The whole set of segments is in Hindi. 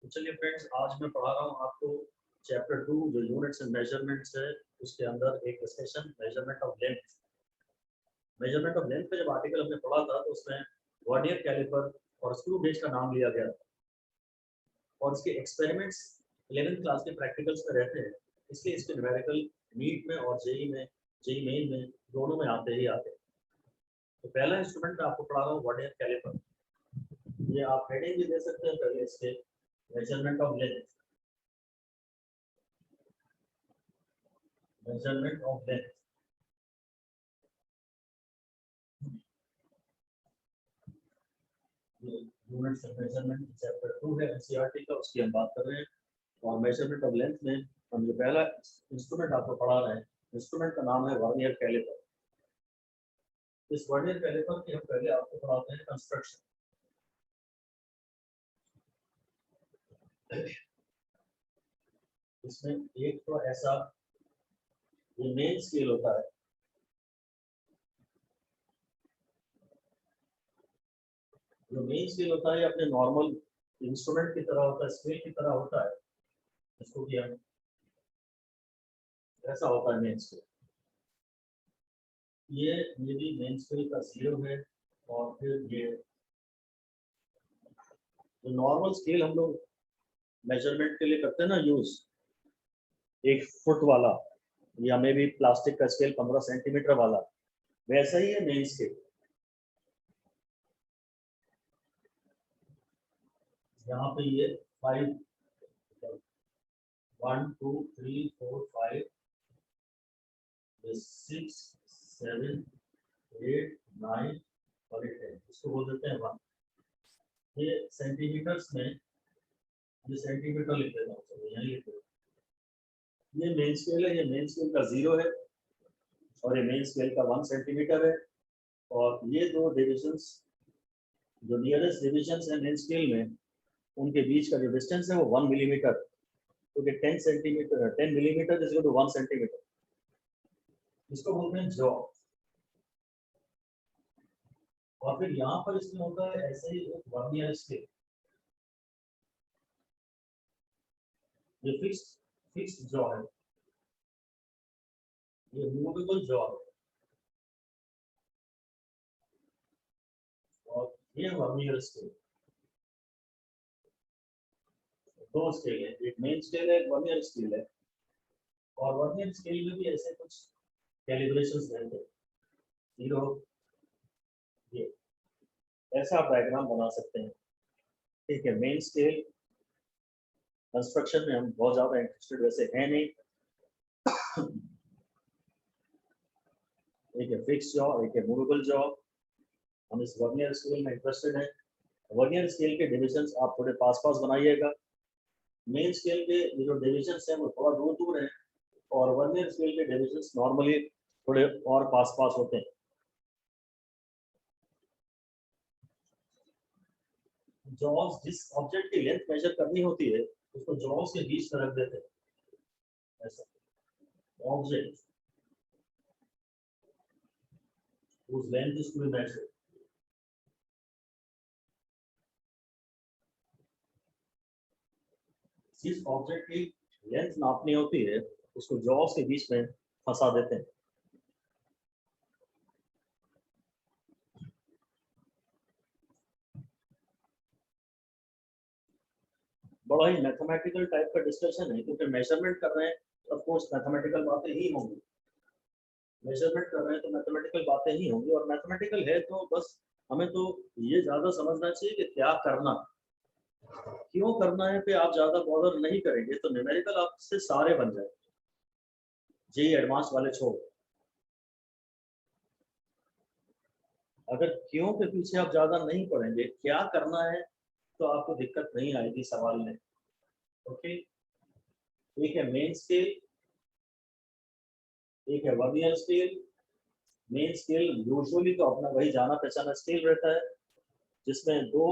चलिए फ्रेंड्स, आज मैं पढ़ा रहा हूँ आपको चैप्टर 2 जो यूनिट्स एंड मेजरमेंट्स है। उसके अंदर एक session measurement of length. Measurement of length का जब आर्टिकल हमने पढ़ा था तो उसमें वर्नियर कैलिपर और स्क्रू गेज का नाम लिया गया था और इसके एक्सपेरिमेंट्स 11th क्लास के प्रैक्टिकल्स में रहते हैं, इसलिए इसके न्यूमेरिकल नीट में और जेई मेन में दोनों में आते ही आते हैं। तो पहला इंस्ट्रूमेंट मैं आपको पढ़ा रहा हूँ वर्नियर कैलिपर। ये आप हेडिंग भी दे सकते हैं पहले इसके, measurement of length. Measurement of length units and measurement chapter 2 है एनसीईआरटी का, उसकी हम बात कर रहे हैं। और मेजरमेंट ऑफ लेंथ में हम जो पहला इंस्ट्रूमेंट आपको पढ़ा रहे हैं, इंस्ट्रूमेंट का नाम है वर्नियर कैलिपर। इस वर्नियर कैलिपर की हम पहले आपको पढ़ाते हैं कंस्ट्रक्शन। इसमें एक तो ऐसा ये मेन स्केल होता है, जो मेन स्केल होता है अपने नॉर्मल इंस्ट्रूमेंट की तरह होता है, स्केल की तरह होता है। इसको भी हम ऐसा होता है मेन स्केल। ये भी मेन स्केल का 0 है। और फिर ये जो नॉर्मल स्केल हम लोग मेजरमेंट के लिए करते हैं ना यूज, 1 फुट वाला या मे भी प्लास्टिक का स्केल 15 सेंटीमीटर वाला, वैसा ही है मेन स्केल। यहाँ पे ये 5 1 2 3 4 5 6 7 8 9 और 10, इसको बोल देते हैं 1। ये सेंटीमीटर्स में, ये सेंटीमीटर लिख देता हूँ, चलो यहाँ लिख दो। ये मेन स्केल है, ये मेन स्केल का 0 है और ये मेन स्केल का 1 सेंटीमीटर है। और ये दो डिविजन्स, जो नियरेस्ट डिविजन्स है मेन स्केल में, उनके बीच का जो डिस्टेंस है वो 1 मिलीमीटर, क्योंकि 10 centimetre 10 millimetre is equal to 1 centimetre. इसको बोलते हैं जॉ। और फिर यहाँ पर इसमें होता है ऐसे ही एक वर्नियर स्केल। ये फिक्स्ड जॉ है, ये मूवेबल जॉ है। और ये वर्नियर स्केल, दो स्केल है, एक मेन स्केल है, एक वर्नियर स्केल है। और वर्नियर स्केल में भी ऐसे कुछ कैलिब्रेशंस रहते हैं। 0 ये ऐसा आप डायग्राम बना सकते हैं, ठीक है। मेन स्केल कंस्ट्रक्शन में हम बहुत ज्यादा इंटरेस्टेड वैसे है नहीं। एक है फिक्स जॉ, एक है मूवेबल जॉ। हम इस वर्नियर स्केल में इंटरेस्टेड हैं। वर्नियर स्केल के डिविजन्स आप थोड़े पास पास बनाइएगा। मेन स्केल के जो डिविजन्स हैं वो थोड़ा दूर दूर हैं और वर्नियर स्केल के डिविजन्स नॉर्मली थोड़े और पास पास होते हैं। जॉस, जिस ऑब्जेक्ट की लेंथ मेजर करनी होती है उसको जॉस के बीच में रख देते हैं। ऐसा object whose length is to be measured, जिस ऑब्जेक्ट की लेंथ नापनी होती है उसको जॉस के बीच में फंसा देते हैं। बड़ा ही मैथमेटिकल टाइप का डिस्कशन है, क्योंकि मेजरमेंट कर रहे हैं तो ऑफ कोर्स मैथमेटिकल बातें ही होंगी। मेजरमेंट कर रहे हैं तो मैथमेटिकल बातें ही होंगी, और मैथमेटिकल है तो बस हमें तो ये ज्यादा समझना चाहिए कि क्या करना, क्यों करना है पे आप ज्यादा बॉदर नहीं करेंगे तो न्यूमेरिकल आपसे सारे बन जाए, जेई एडवांस वाले छोड़। अगर क्यों के पीछे आप ज्यादा नहीं पढ़ेंगे, क्या करना है, तो आपको दिक्कत नहीं आएगी सवाल में। ओके, एक है मेन स्केल, एक है vernier scale. Main scale usually तो अपना वही जाना पहचाना स्केल रहता है, जिसमें दो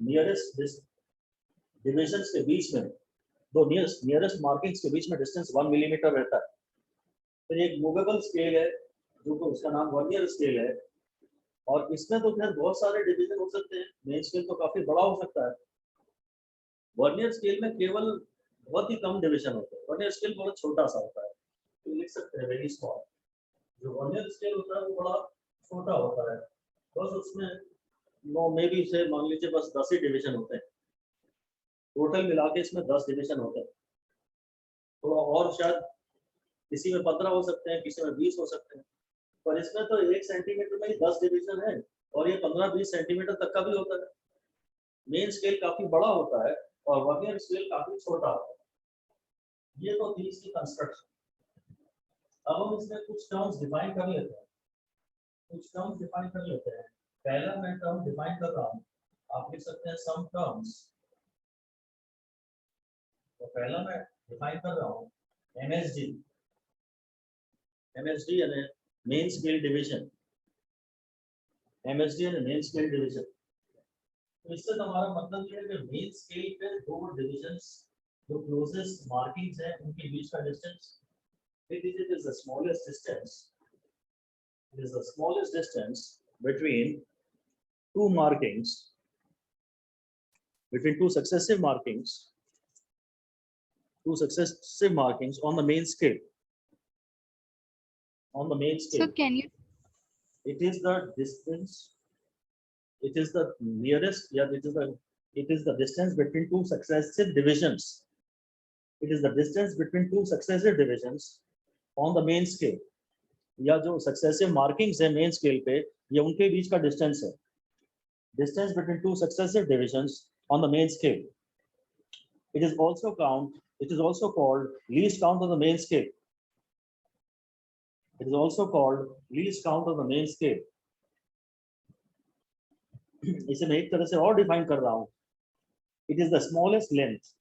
नियरेस्ट डिविजन्स के बीच में, दो नियरेस्ट मार्किंग्स के बीच में डिस्टेंस 1 मिलीमीटर रहता है। फिर एक मूवेबल स्केल है जो कि उसका नाम वर्नियर स्केल है, और इसमें तो खैर बहुत सारे डिवीजन हो सकते हैं। मेन स्केल तो काफी बड़ा हो सकता है, वर्नियर स्केल में केवल बहुत ही कम डिवीजन होते हैं, वर्नियर स्केल बहुत छोटा सा होता है, तो लिख सकते हैं वेरी स्मॉल। जो वर्नियर स्केल होता है वो बड़ा छोटा होता है, बस उसमें नो मे बी से मान लीजिए बस 10 ही डिवीजन होते हैं, टोटल मिला के इसमें 10 डिवीजन होते हैं। थोड़ा और शायद किसी में 15 हो सकते हैं, किसी में 20 हो सकते हैं, पर इसमें तो 1 सेंटीमीटर में ही 10 डिवीजन है, और ये 15-20 सेंटीमीटर तक का भी होता है। मेन स्केल काफी बड़ा होता है और वर्नियर स्केल काफी छोटा होता है। ये तो थी इसकी कंस्ट्रक्शन। अब हम इसमें कुछ टर्म्स डिफाइन कर लेते हैं, पहला मैं टर्म डिफाइन कर रहा हूँ, आप लिख सकते हैं सम टर्म्स। तो पहला मैं डिफाइन कर रहा हूँ एमएसडी, यानी मेन स्केल डिवीजन, एमएसडी यानी मेन स्केल डिवीजन। तो इससे हमारा मतलब ये है कि मेन स्केल पे दो डिविजन्स जो क्लोजेस्ट मार्किंग्स है उनके बीच का distance, it is the smallest distance, it is the smallest distance between two markings, between two successive markings on the main scale, So can you it is the distance, it is the nearest, yeah, it is the distance between two successive divisions, it is the distance between two successive divisions on the main scale, या जो सक्सेसिव मार्किंग्स है मेन स्केल पे, ये उनके बीच का डिस्टेंस है, distance between two successive divisions on the main scale. It is also called least count of the main scale. It is also called least count of the main scale. इसे मैं एक तरह से और डिफाइन कर रहा हूं, it is the smallest length,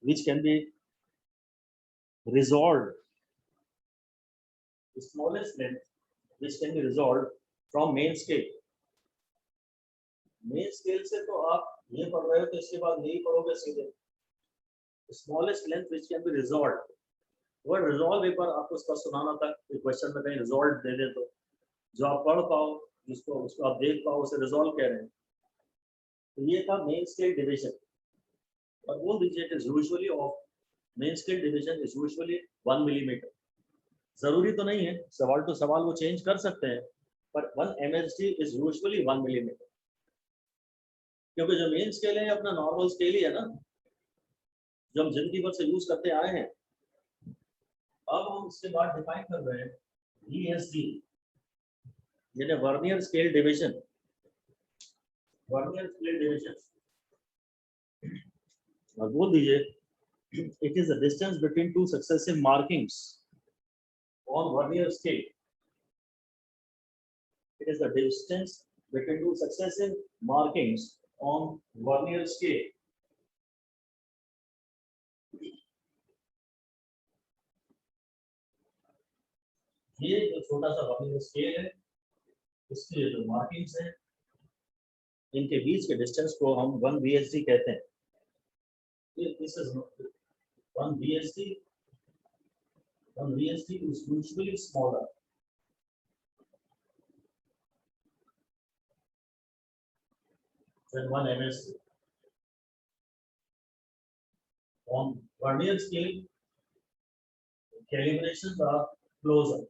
which can be resolved, the smallest length which can be resolved from main scale. Main scale से तो आप ये पढ़ रहे हो तो इसके बाद यही पढ़ोगे सीधे, smallest length which can be resolve. Word resolve एक बार आपको इसका सुनाना था, क्वेश्चन में कहीं रिजॉल्व दे दे तो जो आप पढ़ पाओ, जिसको उसको आप देख पाओ, उसे रिजॉल्व कह रहे हैं। तो ये था मेन स्केल डिवीजन, और बोल दीजिए कि usually of main scale division is usually 1 millimetre. जरूरी तो नहीं है, सवाल टू सवाल वो चेंज कर सकते हैं, पर 1 MSD इज यूजुअली 1 मिलीमीटर, क्योंकि जो मेन स्केल है अपना नॉर्मल स्केल ही है ना, जो हम जिंदगी भर से यूज करते आए हैं। अब हम इसके बाद डिफाइन कर रहे हैं VSD, यानी वर्नियर स्केल डिवीजन, और बोल दीजिए it is the distance between two successive markings on vernier scale, it is the distance between two successive markings on vernier scale. ये जो छोटा सा वर्नियर स्केल है, इसके जो मार्किंग्स हैं, इनके बीच के डिस्टेंस को हम 1 VSD कहते हैं। This is 1 VSD. 1 VSD is usually smaller than 1 MSD. On vernier scale, calibrations are closer.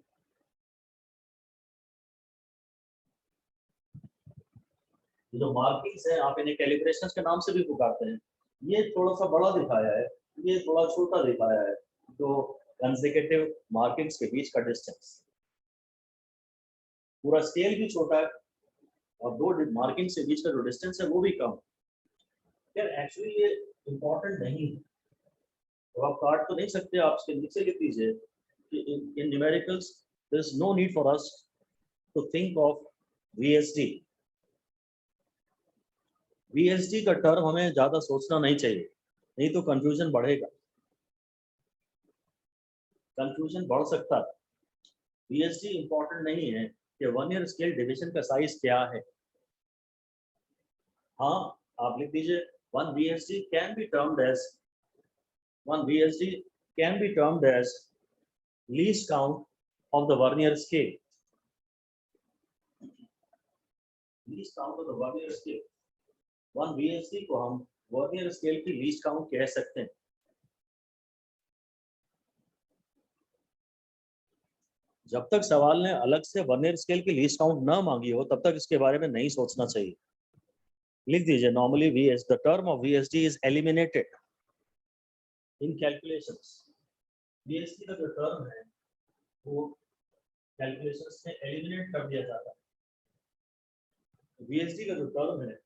जो मार्किंग्स है आप इन्हें कैलिब्रेशंस के नाम से भी पुकारते हैं, ये थोड़ा सा बड़ा दिखाया है, ये थोड़ा छोटा दिखाया है, तो कंसेक्यूटिव मार्किंग्स के बीच का डिस्टेंस, पूरा स्केल भी छोटा है और दो मार्किंग्स के बीच का जो डिस्टेंस है वो भी कम। यार एक्चुअली ये इम्पोर्टेंट नहीं है, तो आप काट तो नहीं सकते, आप इसके नीचे लिख दीजिए कि in numericals there is no need for us to think of VSD। VSD का टर्म हमें ज्यादा सोचना नहीं चाहिए, नहीं तो कंफ्यूजन बढ़ेगा, कंफ्यूजन बढ़ सकता है। VSD इंपॉर्टेंट नहीं है कि वर्नियर स्केल डिवीजन का साइज क्या है। हाँ, आप लिख दीजिए 1 VSD can be termed as least count of the vernier scale, least count of the vernier scale. 1 VSD को हम वर्नियर स्केल की लीस्ट काउंट कह सकते हैं। जब तक सवाल ने अलग से वर्नियर स्केल की लीस्ट काउंट ना मांगी हो तब तक इसके बारे में नहीं सोचना चाहिए। लिख दीजिए normally the term of VSD is eliminated in calculations. VSD का जो टर्म है वो कैलकुलेशंस में एलिमिनेट कर दिया जाता है। VSD का जो टर्म है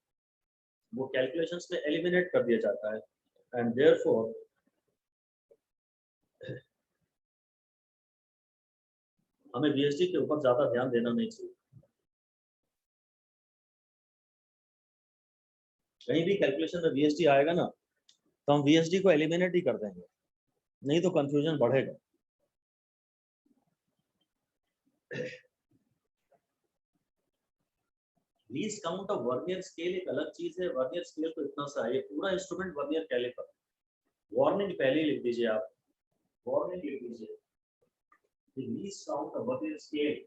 वो कैलकुलेशंस में एलिमिनेट कर दिया जाता है एंड देयरफॉर हमें VSD के ऊपर ज्यादा ध्यान देना नहीं चाहिए। कहीं भी कैलकुलेशन में VSD आएगा ना तो हम VSD को एलिमिनेट ही कर देंगे, नहीं तो कंफ्यूजन बढ़ेगा। Least count of vernier scale एक अलग चीज है। वर्नियर स्केल तो इतना सा है, ये पूरा इंस्ट्रूमेंट वर्नियर कैलिपर। वार्निंग पहले ही लिख दीजिए आप, वार्निंग लिख दीजिए। Least count of vernier scale,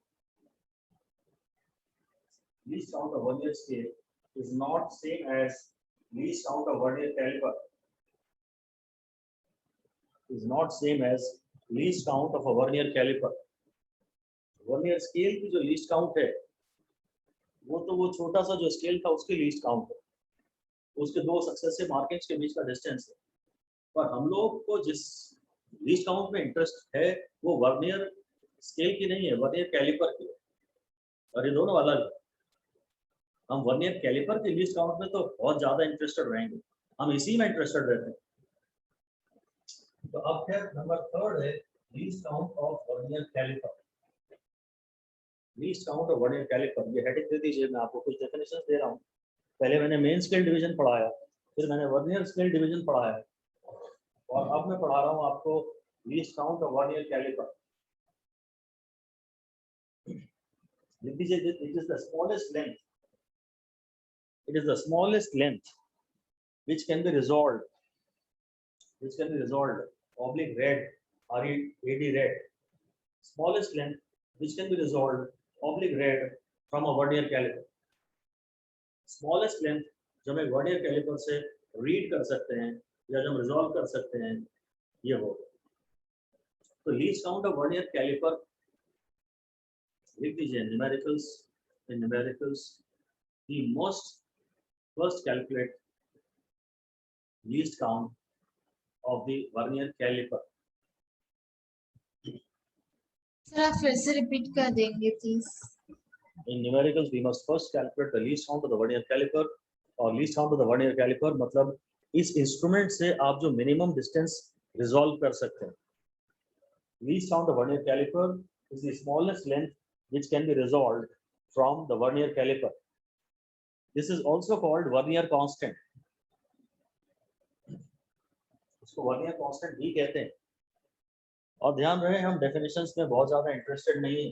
least count of vernier scale is not same as least count of vernier caliper, is not same as least count of a vernier caliper। Vernier scale की जो लीस्ट काउंट है वो तो वो छोटा सा जो स्केल था उसकी लीस्ट काउंट है, उसके दो सक्सेसिव मार्किंग्स के बीच का डिस्टेंस है। पर हम लोग को जिस लीस्ट काउंट में इंटरेस्ट है वो वर्नियर स्केल की नहीं है, वर्नियर कैलिपर की है, और ये दोनों अलग है। हम वर्नियर कैलिपर के लीस्ट काउंट में तो बहुत ज्यादा इंटरेस्टेड रहेंगे, हम इसी में इंटरेस्टेड रहते हैं। तो अब फिर नंबर थर्ड है least count of vernier caliper. Least count of vernier caliper, ये हेडिंग दे दीजिए, मैं आपको कुछ डेफिनेशन दे रहा हूँ। पहले मैंने मेन स्केल डिवीजन पढ़ाया, फिर मैंने वर्नियर स्केल डिवीजन पढ़ाया, और अब मैं पढ़ा रहा हूँ आपको least count of vernier caliper. लिख दीजिए, it is the smallest length, it is the smallest length which can be resolved, oblique red, RED red, smallest length which can be resolved oblique red from a vernier caliper। smallest length जो हम वर्नियर कैलिपर से रीड कर सकते हैं या जो हम रिजॉल्व कर सकते हैं ये हो। तो least count of vernier caliper लिख दीजिए numericals, in numericals we must first calculate least count of the vernier caliper। Sir आप फिर से रिपीट कर देंगे please. In numericals we must first calculate the least count of the vernier caliper, और least count of the vernier caliper मतलब इस इंस्ट्रूमेंट से आप जो मिनिमम डिस्टेंस रिजॉल्व कर सकते हैं। least count of vernier caliper is the smallest length which can be resolved from the vernier caliper। This is also called vernier constant, इसको वर्नियर कांस्टेंट भी कहते हैं। और ध्यान रहे हम डेफिनेशंस में बहुत ज्यादा इंटरेस्टेड नहीं है।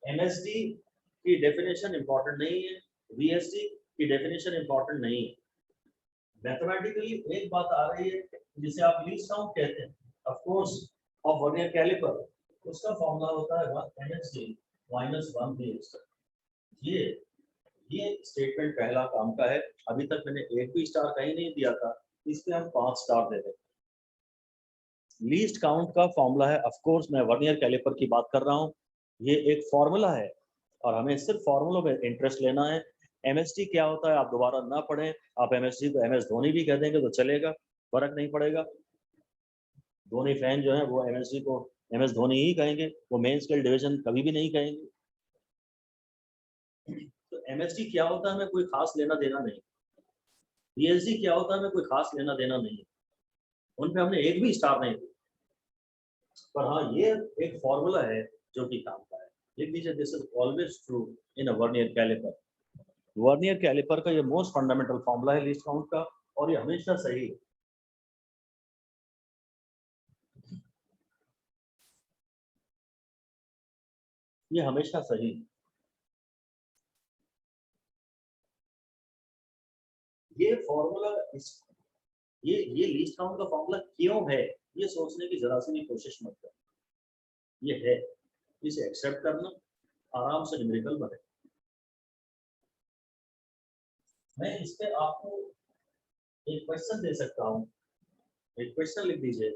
एमएसडी की डेफिनेशन इंपॉर्टेंट नहीं है, वीएसडी की डेफिनेशन इंपॉर्टेंट नहीं है। मैथमेटिकली एक बात आ रही है जिसे आप लीस्ट काउंट कहते हैं, of course of vernier caliper, उसका फॉर्मूला होता है 1 एमएसडी माइनस 1 वीएसडी। ये स्टेटमेंट पहला काम का है। अभी तक मैंने एक भी स्टार कहीं नहीं दिया था, इसके हम 5 स्टार दे दें। लीस्ट काउंट का फॉर्मूला है, ऑफ कोर्स मैं वर्नियर कैलिपर की बात कर रहा हूँ, ये एक फॉर्मूला है और हमें सिर्फ फॉर्मूलों में इंटरेस्ट लेना है। एमएसडी क्या होता है आप दोबारा ना पढ़ें, आप एमएसडी को एमएस धोनी भी कह देंगे तो चलेगा, फर्क नहीं पड़ेगा। धोनी फैन जो है वो एमएसडी को एमएस धोनी ही कहेंगे, वो मेन स्केल डिवीजन कभी भी नहीं कहेंगे। तो एमएसडी क्या होता है हमें कोई खास लेना देना नहीं, वीएसडी क्या होता है हमें कोई खास लेना देना नहीं, उन पे हमने एक भी स्टार नहीं दिया। पर हाँ ये एक फॉर्मूला है जो कि काम का है। लिख दीजिए this is always true in a vernier caliper. Vernier caliper का ये मोस्ट फंडामेंटल फॉर्मूला है लीस्ट काउंट का, और ये हमेशा सही है। ये हमेशा सही है। ये फॉर्मूला ये लीस्ट काउंट का फॉर्मूला क्यों है ये सोचने की जरा सी भी कोशिश मत कर, ये है, इसे एक्सेप्ट करना, आराम से न्यूमेरिकल बने। मैं इस पे आपको एक क्वेश्चन दे सकता हूँ, एक क्वेश्चन लिख दीजिए।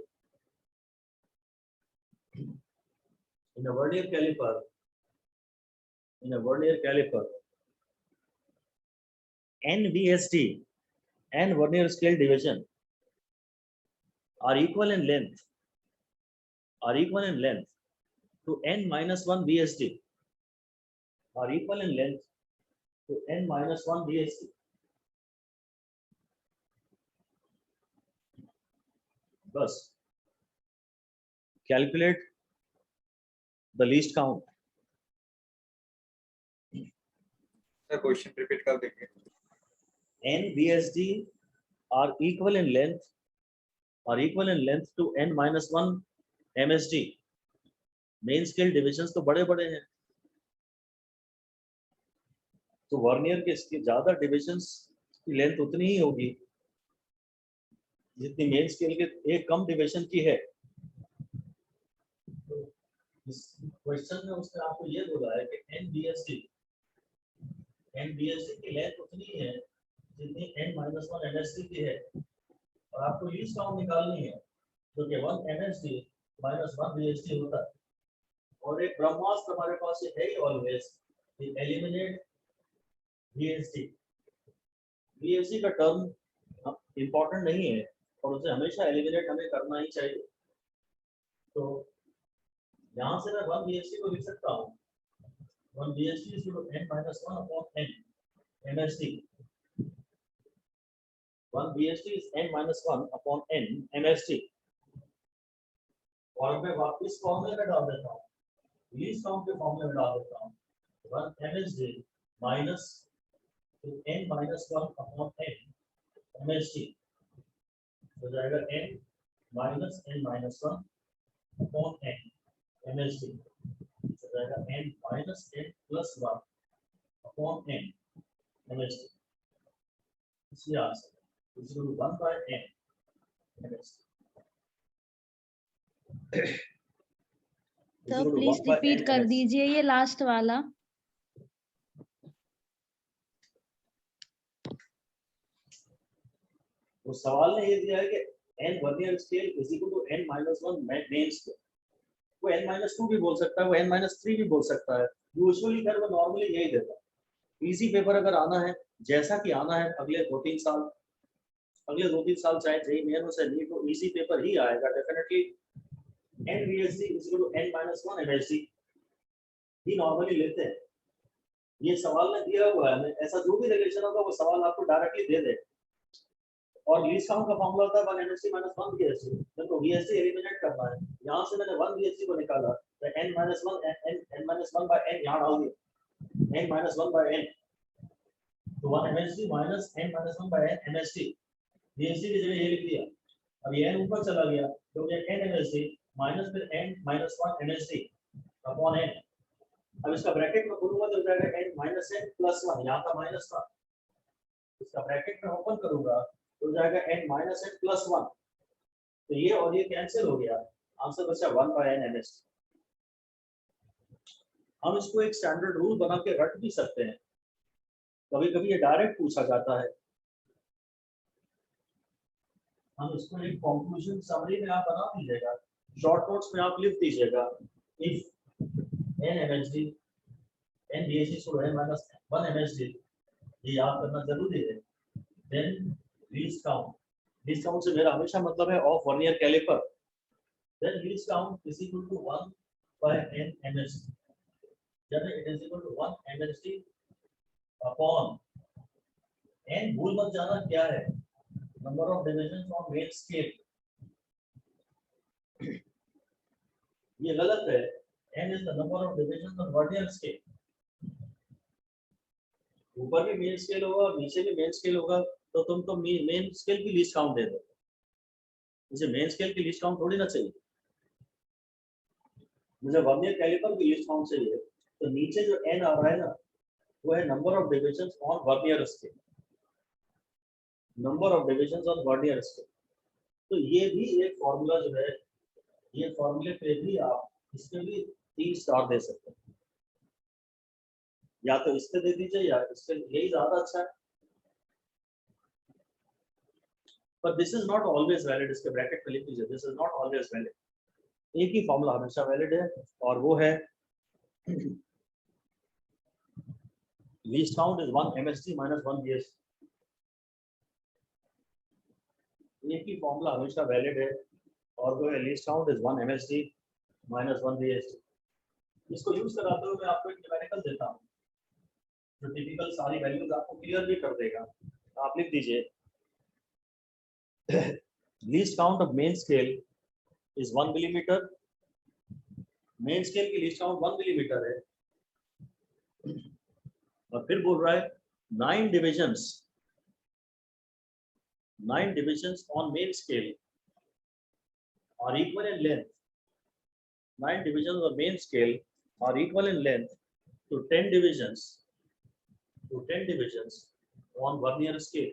In a vernier caliper, NVSD and vernier scale division are equal in length to n minus 1 VSD, are equal in length to n minus 1 VSD. Thus, calculate the least count. Sir question repeat कर देंगे। N VSD are equal in length to n minus 1 MSD. Main scale divisions तो बड़े बड़े हैं, तो वर्नियर के इसके ज्यादा डिविजन्स की लेंथ उतनी ही होगी जितनी मेन स्केल के एक कम डिविजन की है। तो इस क्वेश्चन में उसने आपको ये बोला है कि NBSD की लेंथ उतनी ही है जितनी n-1 MSD की है, और आपको लीस्ट काउंट निकालनी है जो कि 1 MSD minus 1 VSD होता है। और एक ब्रह्मास्त्र हमारे पास है ही ऑलवेज, एलिमिनेट VSD का टर्म इंपॉर्टेंट नहीं है और उसे हमेशा एलिमिनेट हमें करना ही चाहिए। तो यहाँ से मैं 1 VSD को लिख सकता हूँ, 1 VSD is equal to n-1 upon n MSD. 1 VSD is n-1 upon n MSD. और मैं वापस फॉर्मूले में डाल देता हूँ, लीस्ट काउंट के फॉर्मूले में डाल देता हूँ, 1 MSD minus n-1 upon n MSD हो जाएगा n minus n-1 upon n MSD हो जाएगा n minus n plus 1 upon n MSD। इसलिए answer is equal to 1 by n MSD। तो प्लीज रिपीट कर दीजिए ये लास्ट वाला। वो सवाल ने ये दिया है कि n vernier scale is equal to n-1 main scale. वो n-2 भी बोल सकता है, वो n-3 भी बोल सकता है, यूजुअली कर वो नॉर्मली यही देता है। इजी पेपर अगर आना है, जैसा कि आना है अगले 2-3 साल चाहे जेईई मेन हो चाहे नीट हो, इजी पेपर ही आएगा definitely. NVSD is equal to n-1 MSD he normally लेते हैं। ये सवाल में दिया हुआ है, ऐसा जो भी रिलेशन होगा वो सवाल आपको डायरेक्टली दे दे। और लीस्ट काउंट का फॉर्मूला होता है 1 MSD minus 1 VSD, तो VSD एलिमिनेट करना है। यहाँ से मैंने 1 VSD को निकाला, तो n-1 by n यहाँ डाल दिया, n-1 by n, तो 1 MSD minus n-1 by n MSD, VSD की जगह ये लिख दिया। अब ये n ऊपर चला गया तो ये n MSD माइनस फिर n-1 MSD अपॉन n। अब इसका ब्रैकेट में खोलूंगा तो हो जाएगा n-n+1, यहाँ का माइनस था, इसका ब्रैकेट में ओपन करूंगा तो हो जाएगा n-n+1, तो ये और ये कैंसिल हो गया, आंसर बचा 1 by n MSD। हम इसको एक स्टैंडर्ड रूल बना के रट भी सकते हैं, कभी कभी ये डायरेक्ट पूछा जाता है। हम इसको एक कंक्लूजन समरी में आप बना दीजिएगा, शॉर्ट नोट्स में आप लिख दीजिएगा, if n MSD n VSD so n-1 MSD, ये याद करना जरूरी है। देन लीस्ट काउंट से मेरा हमेशा मतलब है of vernier caliper, then least count is equal to 1 by n MSD, जब it is equal to 1 MSD upon n, भूल मत जाना क्या है, number of divisions on main scale. ये गलत है, n is the number of divisions on vernier scale। ऊपर भी मेन स्केल होगा और नीचे भी मेन स्केल होगा, तो तुम तो मेन स्केल की लीस्ट काउंट दे दो, मुझे मेन स्केल की लीस्ट काउंट थोड़ी ना चाहिए, मुझे वर्नियर कैलिपर की लीस्ट काउंट चाहिए। तो नीचे जो n आ रहा है ना, वो है number of divisions on vernier scale, number of divisions on vernier scale. तो ये भी एक फॉर्मूला जो है, ये फॉर्मूले पे भी आप इसके भी 3 स्टार दे सकते हैं, या तो इससे दे दीजिए या इससे, यही ज्यादा अच्छा है। पर this is not always valid, इसके ब्रैकेट में लिख लीजिए, this is not always valid. एक ही फॉर्मूला हमेशा वैलिड है और वो है least count is 1 MST minus 1 BST। एक ही फॉर्मूला हमेशा वैलिड है और वो है least count is 1 MST minus 1 BST। इसको यूज कराते हुए मैं आपको एक न्यूमेरिकल देता हूँ जो टिपिकल सारी वैल्यूज आपको क्लियर भी कर देगा। आप लिख दीजिए least count of main scale is 1 millimetre. Main scale की लीस्ट काउंट 1 मिलीमीटर है और फिर बोल रहा है 9 divisions on main scale are equal in length। 9 divisions on main scale are equal in length to 10 divisions on vernier scale।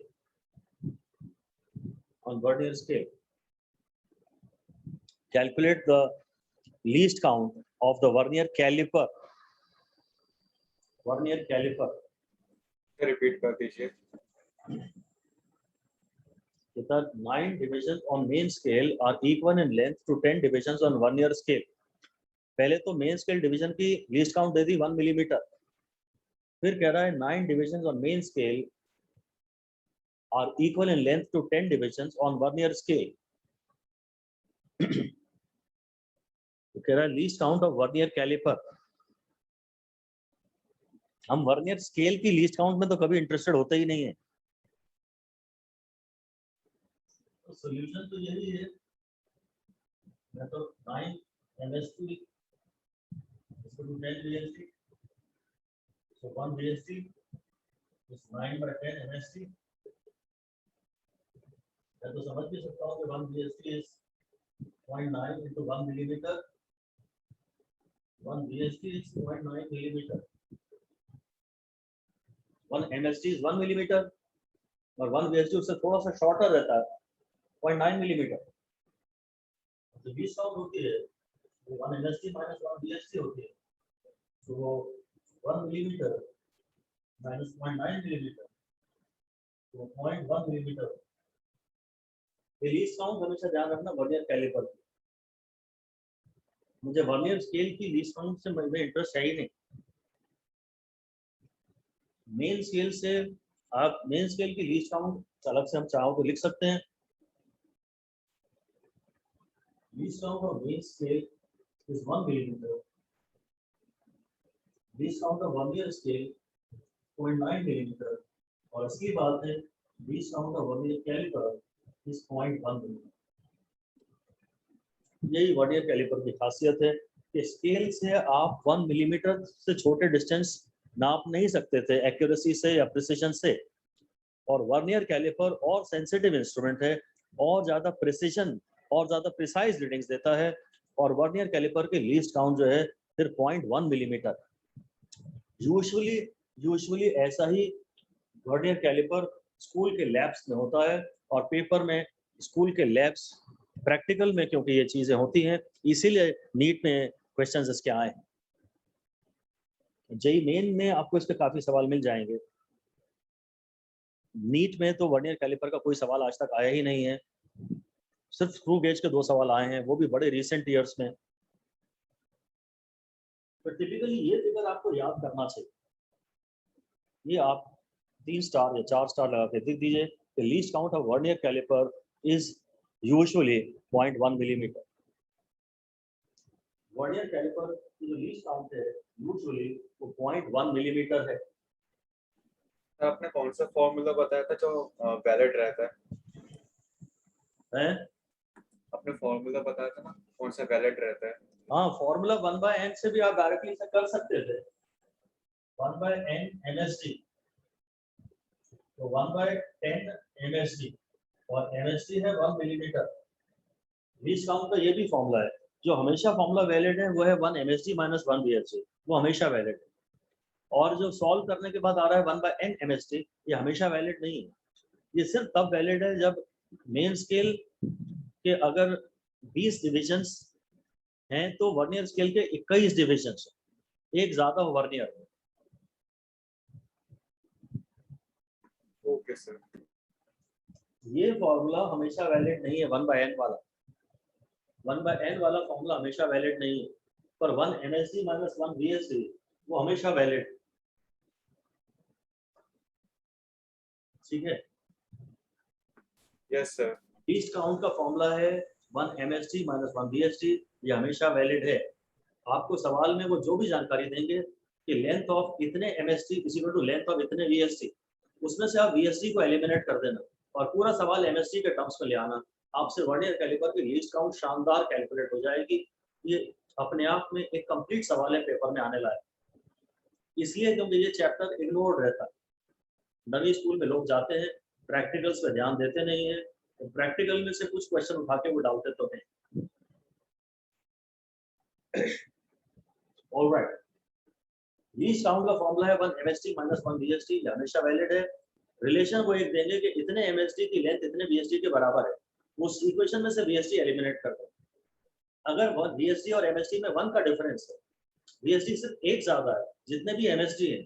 Calculate the least count of the vernier caliper। Repeat कर दीजिए। The 9 divisions on main scale are equal in length to 10 divisions on vernier scale। पहले तो मेन स्केल डिवीजन की least count they the 1 millimetre, फिर कह रहा है 9 divisions on main scale are equal in length to 10 divisions on vernier scale। तो कह रहा है least count of vernier caliper. हम वर्नियर स्केल की लीस्ट काउंट में तो कभी इंटरेस्टेड होते ही नहीं है। तो सॉल्यूशन तो यही है, मैं तो 9 MST इसको 10 BST, so 1 BST is 9 by 10 MST। मैं तो समझ भी सकता हूँ कि 1 BST is 0.9 into 1 millimeter। 1 BST is 0.9 millimeter। 1 MST is 1 millimeter और 1 BST उससे थोड़ा सा शॉर्टर रहता है 0.9 मिलीमीटर। तो 20 काउंट होती है वो 1 MST minus 1 BST होती है, तो वो 1 मिलीमीटर minus 0.9 मिलीमीटर तो 0.1 मिलीमीटर। ये लीस्ट काउंट हमेशा ध्यान रखना वर्नियर कैलिपर की। मुझे वर्नियर स्केल की लीस्ट काउंट से में इंटरेस्ट है ही नहीं। मेन स्केल से आप मेन स्केल की लीस्ट काउंट अलग से हम चाहो तो लिख सकते हैं। Least count of main scale is 1 millimetre. Least count of vernier scale 0.9 millimetre और इसकी बात है least count of vernier caliper is 0.1 millimetre. यही वर्नियर कैलिपर की खासियत है कि स्केल से आप 1 मिलीमीटर से छोटे डिस्टेंस नाप नहीं सकते थे एक्यूरेसी से या प्रिसिशन से, और वर्नियर कैलिपर और सेंसिटिव इंस्ट्रूमेंट है और ज़्यादा प्रिसिशन और ज़्यादा प्रिसाइज रीडिंग्स देता है, और वर्नियर कैलिपर की लीस्ट काउंट जो है फिर 0.1 मिलीमीटर। यूजुअली ऐसा ही वर्नियर कैलिपर स्कूल के लैब्स में होता है और पेपर में स्कूल के लैब्स प्रैक्टिकल में क्योंकि ये चीज़ें होती हैं इसीलिए नीट में क्वेश्चंस इसके आए हैं। जेई मेन में आपको इसके काफ़ी सवाल मिल जाएंगे। नीट में तो वर्नियर कैलिपर का कोई सवाल आज तक आया ही नहीं है, सिर्फ स्क्रू गेज के 2 सवाल आए हैं, वो भी बड़े रिसेंट ईयर्स में। तो टिपिकली ये फिगर आपको याद करना चाहिए। ये आप 3 स्टार या 4 स्टार लगा के लिख दीजिए कि least count of vernier caliper is usually 0.1 millimetre. Vernier caliper की जो लीस्ट काउंट है यूजुअली वो 0.1 मिलीमीटर है। आपने कौन सा फॉर्मूला बताया था जो वैलिड रहता है? आपने फॉर्मूला बताया था ना, कौन सा वैलिड रहता है? हाँ, फॉर्मूला 1/n से भी आप डायरेक्टली इसे कर सकते थे। 1/n MSD, तो 1/10 MSD और MSD है 1 मिलीमीटर। लीस्ट काउंट का ये भी फॉर्मूला है, जो हमेशा फॉर्मूला वैलिड है वो है 1 MSD minus 1 BSD, वो हमेशा वैलिड है। और जो सॉल्व करने के बाद आ रहा है 1/n MSD, ये हमेशा वैलिड नहीं है। ये सिर्फ तब वैलिड है जब मेन स्केल के अगर 20 डिविजन्स हैं तो वर्नियर स्केल के 21 डिविजन्स, एक ज्यादा वर्नियर है। Okay sir. ये फॉर्मूला हमेशा वैलिड नहीं है, 1/n वाला। 1/n वाला फॉर्मूला हमेशा वैलिड नहीं है, पर 1 MSD माइनस 1 VSD वो हमेशा वैलिड। ठीक है, यस सर। लीस्ट काउंट का फॉर्मूला है 1 MSD माइनस 1 VSD, ये हमेशा वैलिड है। आपको सवाल में वो जो भी जानकारी देंगे कि लेंथ ऑफ इतने MSD is equal to length of इतने VSD, उसमें से आप VSD को एलिमिनेट कर देना और पूरा सवाल MSD के टर्म्स में ले आना। आपसे वर्नियर कैलिपर की लीस्ट काउंट शानदार कैलकुलेट हो जाएगी। ये अपने आप में एक कंप्लीट सवाल है पेपर में आने लायक, इसलिए क्योंकि ये चैप्टर इग्नोर्ड रहता है। नवी स्कूल में लोग जाते हैं, प्रैक्टिकल्स पे ध्यान देते नहीं है, तो प्रैक्टिकल में से कुछ क्वेश्चन उठा के वो डालते तो हैं। ऑलराइट, लीस्ट काउंट का फॉर्मूला है 1 MSD माइनस 1 VSD, ये हमेशा वैलिड है। रिलेशन को एक देंगे कि इतने MSD की लेंथ इतने VSD के बराबर है, उस इक्वेशन में से VSD एलिमिनेट कर दो। अगर VSD और MSD में 1 का डिफरेंस है, VSD सिर्फ एक ज्यादा है, जितने भी MSD हैं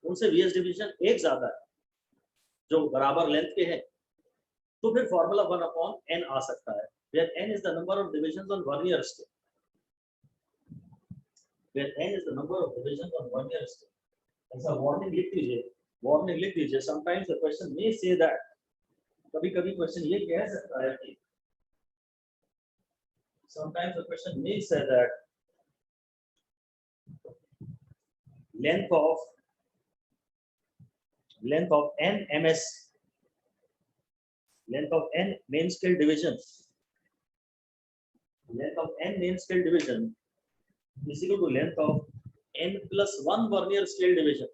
उनसे VS डिवीजन एक ज्यादा है जो बराबर लेंथ के हैं, तो फिर फॉर्मूला 1/n आ सकता है, where n is the number of divisions on vernier scale, where n is the number of divisions on vernier scale। ऐसा वार्निंग लिख दीजिए, वार्निंग लिख दीजिए। Sometimes the question may say that, कभी कभी क्वेश्चन ये कह सकता है कि sometimes the question may say that length of n ms, length of n main scale division, length of n main scale division is equal to length of n plus 1 vernier scale division,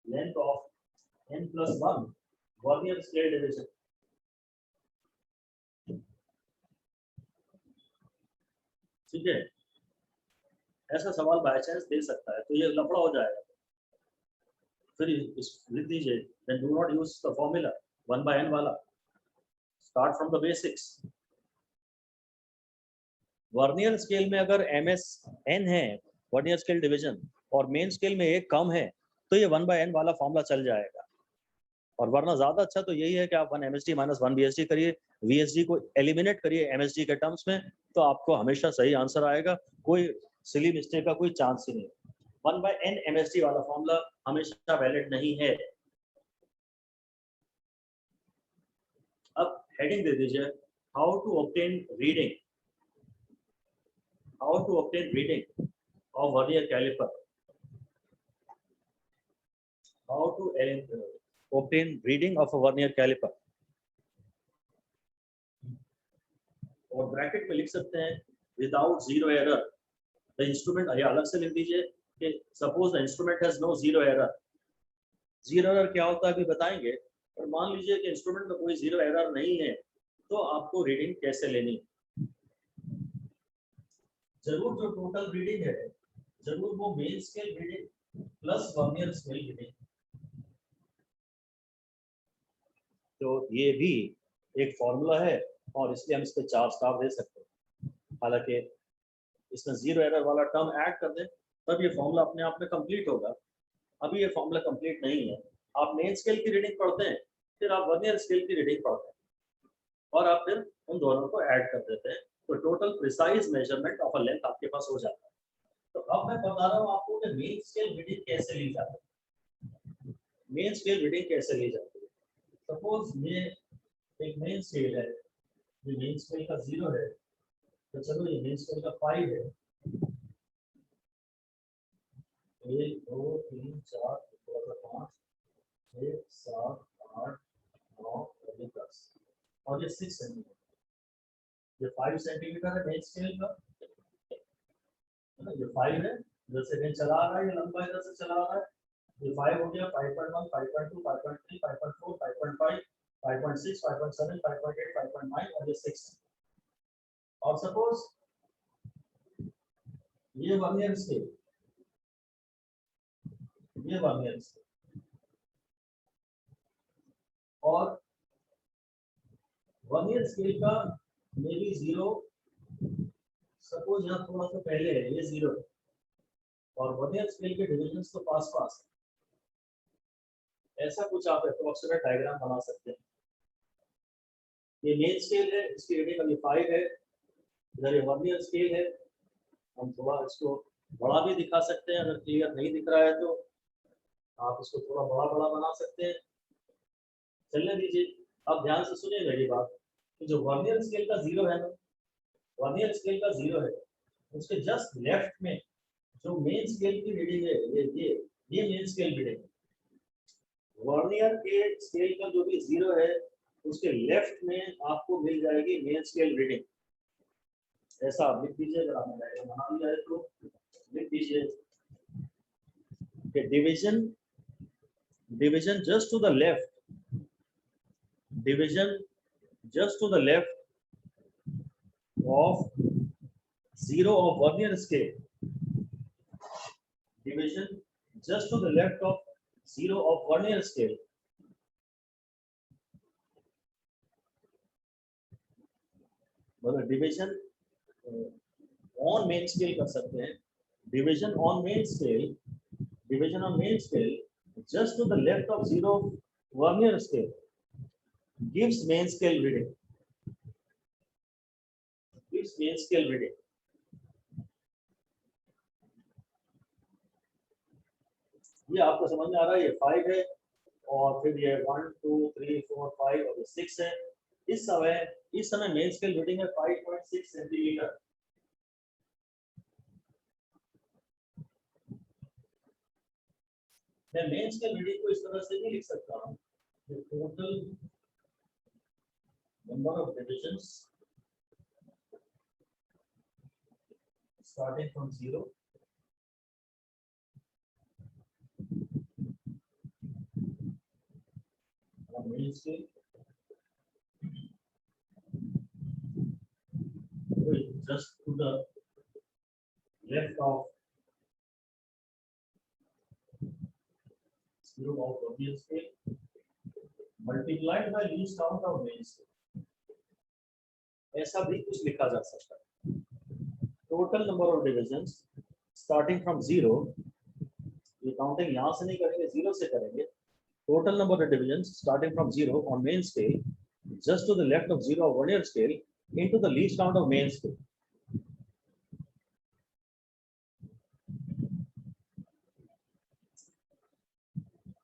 length of n plus 1 vernier scale division। ठीक है, ऐसा सवाल बाय चांस दे सकता है, तो ये लफड़ा हो जाएगा। फिर लिख दीजिए, then do not use the formula 1/n वाला, start from the basics। Vernier scale में अगर MSN है वर्नियर स्केल डिवीजन और मेन स्केल में एक कम है, तो ये 1/n वाला फॉर्मूला चल जाएगा। और वरना ज्यादा अच्छा तो यही है कि आप 1 MSD माइनस 1 VSD करिए, VSD को एलिमिनेट करिए MSD के टर्म्स में, तो आपको हमेशा सही आंसर आएगा, कोई सिली मिस्टेक का कोई चांस ही नहीं। 1/n MSD वाला फॉर्मूला हमेशा वैलिड नहीं है। अब हेडिंग दे दीजिए, how to obtain reading, how to obtain reading of vernier caliper, how to obtain reading of a vernier caliper। और ब्रैकेट में लिख सकते हैं without zero error the instrument, ये अलग से लिख दीजिए कि suppose the instrument has no zero error. Zero error क्या होता है अभी बताएंगे, और मान लीजिए कि इंस्ट्रूमेंट में कोई जीरो एरर नहीं है, तो आपको रीडिंग कैसे लेनी। जरूर जो टोटल रीडिंग है, जरूर वो main scale reading plus vernier scale reading, तो ये भी एक फॉर्मूला है और इसलिए हम इस पे 4 स्टार दे सकते हैं। हालांकि इसमें जीरो एरर वाला टर्म ऐड कर दें तब ये फॉर्मूला अपने आप में कंप्लीट होगा। अभी ये फॉर्मूला कंप्लीट नहीं है, आप मेन स्केल की रीडिंग पढ़ते हैं, फिर आप वर्नियर स्केल की रीडिंग पढ़ते हैं और आप फिर उन दोनों को ऐड कर देते हैं, तो total precise measurement of a length आपके पास हो जाता है। तो अब मैं बता रहा हूँ आपको कि मेन स्केल रीडिंग कैसे ली जाती है। मेन स्केल रीडिंग कैसे ली जाती है, सपोज ये एक मेन स्केल है, ये मेन स्केल का 0 है, तो चलो ये मेन स्केल का 5 है, 1 2 3 4 5 6 7 8 9 और 10 और ये 6 सेंटीमीटर, ये 5 सेंटीमीटर है मेन स्केल का, ये 5 है, इधर से रेंज चला आ रहा है, ये लंबा इधर से चला आ रहा है, ये 5 हो गया, 5.1 5.2 5.3 5.4 5.5 5.6 5.7 5.8 5.9 और ये 6। और सपोज ये वर्नियर स्केल, ये वर्नियर स्केल और वर्नियर स्केल का मे बी 0, सपोज यहाँ थोड़ा सा पहले है, ये 0 है और वर्नियर स्केल के डिविजन्स तो पास पास है। ऐसा कुछ आप अप्रोक्सीमेट डायग्राम बना सकते हैं। ये मेन स्केल है, इसकी रीडिंग अभी 5 है। इधर ये वर्नियर स्केल है। हम थोड़ा इसको बड़ा भी दिखा सकते हैं, अगर क्लियर नहीं दिख रहा है तो आप इसको थोड़ा बड़ा बड़ा बना सकते हैं। चलने दीजिए। अब ध्यान से सुनिए मेरी बात कि जो वर्नियर स्केल का 0 है ना, वर्नियर स्केल का 0 है, उसके जस्ट लेफ्ट में जो मेन स्केल की रीडिंग है, ये मेन स्केल रीडिंग है। वर्नियर के स्केल का जो भी 0 है, उसके लेफ्ट में आपको मिल जाएगी मेन स्केल रीडिंग। ऐसा आप लिख दीजिए, अगर आपने डायग्राम बना लिया है तो लिख दीजिए कि division just to the left, division just to the left of 0 of vernier scale, division just to the left of 0 of vernier scale मतलब डिवीजन ऑन मेन स्केल कर सकते हैं। Division on main scale, division on main scale just to the left of 0 vernier scale gives main scale reading, gives main scale reading। ये आपको समझ में आ रहा है, ये 5 है और फिर ये 1 2 3 4 5 और ये 6 है। इस समय मेन स्केल रीडिंग है 5.6 सेंटीमीटर। मैं मेन स्केल रीडिंग को इस तरह से नहीं लिख सकता हूँ, total number of divisions starting from 0 on main scale just to the left of 0 of vernier scale multiplied by least count of main scale। ऐसा भी कुछ लिखा जा सकता है। Total number of divisions starting from 0, ये काउंटिंग यहां से नहीं करेंगे, 0 से करेंगे। Total number of divisions starting from 0 on main scale just to the left of 0 of vernier scale into the least count of main scale.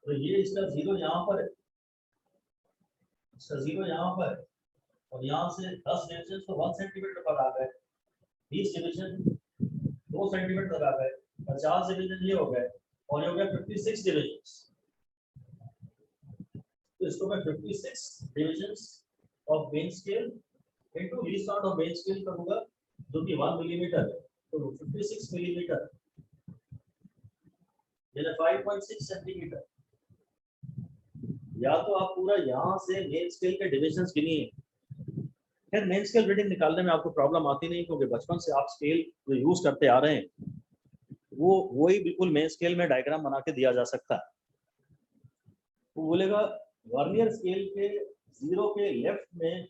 तो ये इसका 0 यहाँ पर है, इसका 0 यहाँ पर है और यहाँ से 10 डिविजन तो 1 सेंटीमीटर पर आ गए, 20 डिविजन 2 सेंटीमीटर आ गए, 50 डिविजन ये हो गए और ये हो गया 56 डिविजन। तो इसको मैं 56 division of main scale into least count of main scale करूंगा जो कि 1 मिलीमीटर है, तो 56 मिलीमीटर यानी 5.6 सेंटीमीटर। या तो आप पूरा यहाँ से मेन स्केल के डिविजन्स गिनिए। खैर मेन स्केल रीडिंग निकालने में आपको प्रॉब्लम आती नहीं, क्योंकि बचपन से आप स्केल जो यूज करते आ रहे हैं वही बिल्कुल मेन स्केल में डायग्राम बना के दिया जा सकता है। वो बोलेगा वर्नियर स्केल के 0 के लेफ्ट में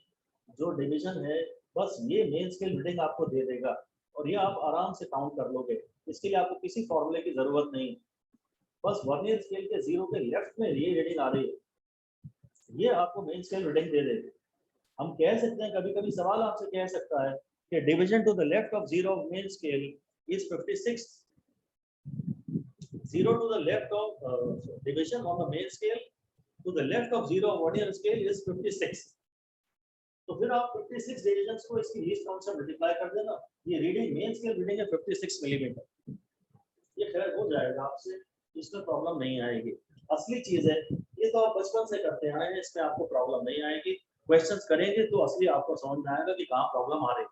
जो डिवीजन है बस ये मेन स्केल रीडिंग आपको दे देगा और ये आप आराम से काउंट कर लोगे। इसके लिए आपको किसी फॉर्मूले की जरूरत नहीं, बस वर्नियर स्केल के 0 के लेफ्ट में ये रीडिंग आ रही है, ये आपको मेन स्केल रीडिंग दे देगी। हम कह सकते हैं, कभी कभी सवाल आपसे कह सकता है कि division to the left of 0 of main scale is 56, 0 to the left of division on the main scale to the left of 0 of vernier scale is 56। तो फिर आप 56 डिविजन्स को इसकी लीस्ट काउंट से मल्टीप्लाई कर देना, ये रीडिंग मेन स्केल रीडिंग है 56 मिलीमीटर। ये खैर हो जाएगा आपसे, इसमें प्रॉब्लम नहीं आएगी। असली चीज है ये तो आप बचपन से करते आए हैं, इसमें आपको प्रॉब्लम नहीं आएगी। क्वेश्चंस करेंगे तो असली आपको समझ में आएगा कि कहाँ प्रॉब्लम आ रही है।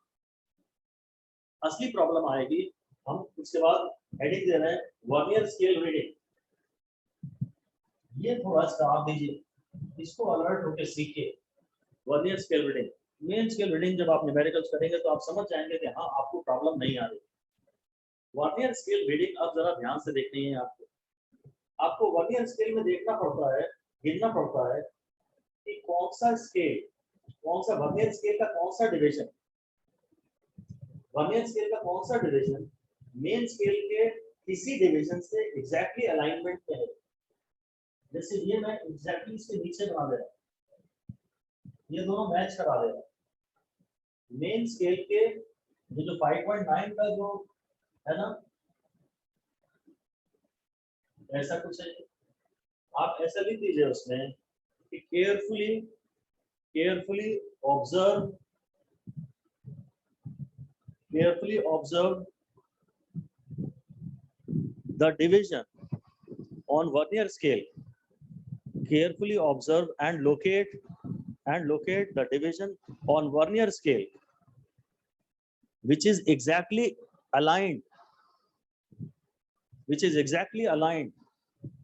असली प्रॉब्लम आएगी, हम उसके बाद हेडिंग दे रहे हैं वर्नियर स्केल रीडिंग। ये थोड़ा स्टार दीजिए, इसको अलर्ट होकर सीखिए। Vernier scale reading, main scale reading जब आप न्यूमेरिकल्स करेंगे तो आप समझ जाएंगे कि हाँ आपको प्रॉब्लम नहीं आ रही। वर्नियर स्केल रीडिंग अब जरा ध्यान से देखनी है आपको वर्नियर स्केल में देखना पड़ता है, गिनना पड़ता है कि कौन सा स्केल, कौन सा वर्नियर स्केल का कौन सा डिवीजन, वर्नियर स्केल का कौन सा डिवीजन मेन स्केल के किसी डिवीजन से एग्जैक्टली अलाइनमेंट में है। जैसे ये मैं एग्जैक्टली इसके नीचे बना दे रहा हूँ, ये दोनों मैच करा देगा। मेन स्केल के ये जो 5.9 का जो है ना, ऐसा कुछ है, आप ऐसा लिख दीजिए उसमें कि carefully observe the division on vernier scale. Carefully observe and locate the division on vernier scale, which is exactly aligned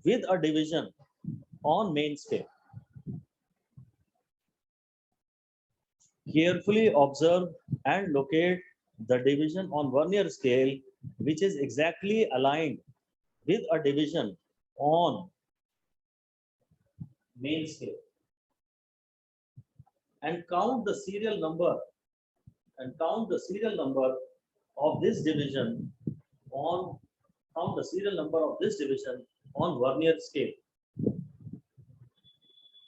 with a division on main scale. Carefully observe and locate the division on vernier scale, which is exactly aligned with a division on main scale, and count the serial number of this division on vernier scale.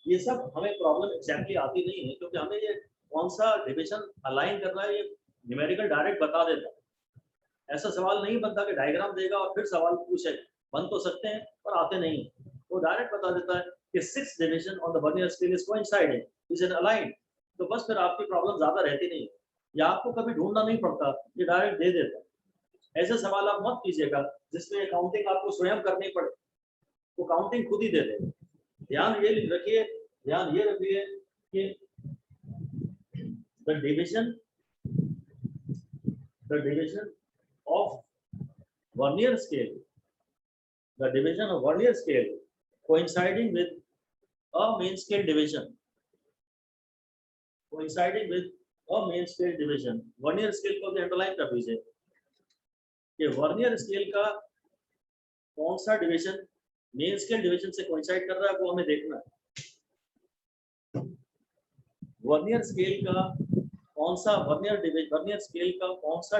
ये सब हमें प्रॉब्लम एग्जैक्टली आती नहीं है, क्योंकि हमें ये कौन सा डिविजन अलाइन कर रहा है ये न्यूमेरिकल डायरेक्ट बता देता है। ऐसा सवाल नहीं बनता कि डायग्राम देगा और फिर सवाल पूछे, बन तो सकते हैं पर आते नहीं, वो डायरेक्ट बता देता है कि 6th division on the vernier scale is coinciding, is an aligned. तो बस फिर आपकी प्रॉब्लम ज्यादा रहती नहीं, या आपको कभी ढूंढना नहीं पड़ता, ये डायरेक्ट दे देता है। ऐसे सवाल आप मत कीजिएगा जिसमें काउंटिंग आपको स्वयं करनी पड़े, वो काउंटिंग खुद ही दे देगा। ध्यान ये रखिए कि the division of vernier scale, coinciding with a main scale division, vernier scale को भी अंडरलाइन कर दीजिए कि वर्नियर स्केल का कौन सा डिवीजन मेन स्केल डिवीजन से कोइंसाइड कर रहा है, वो हमें देखना है। वर्नियर स्केल का कौन सा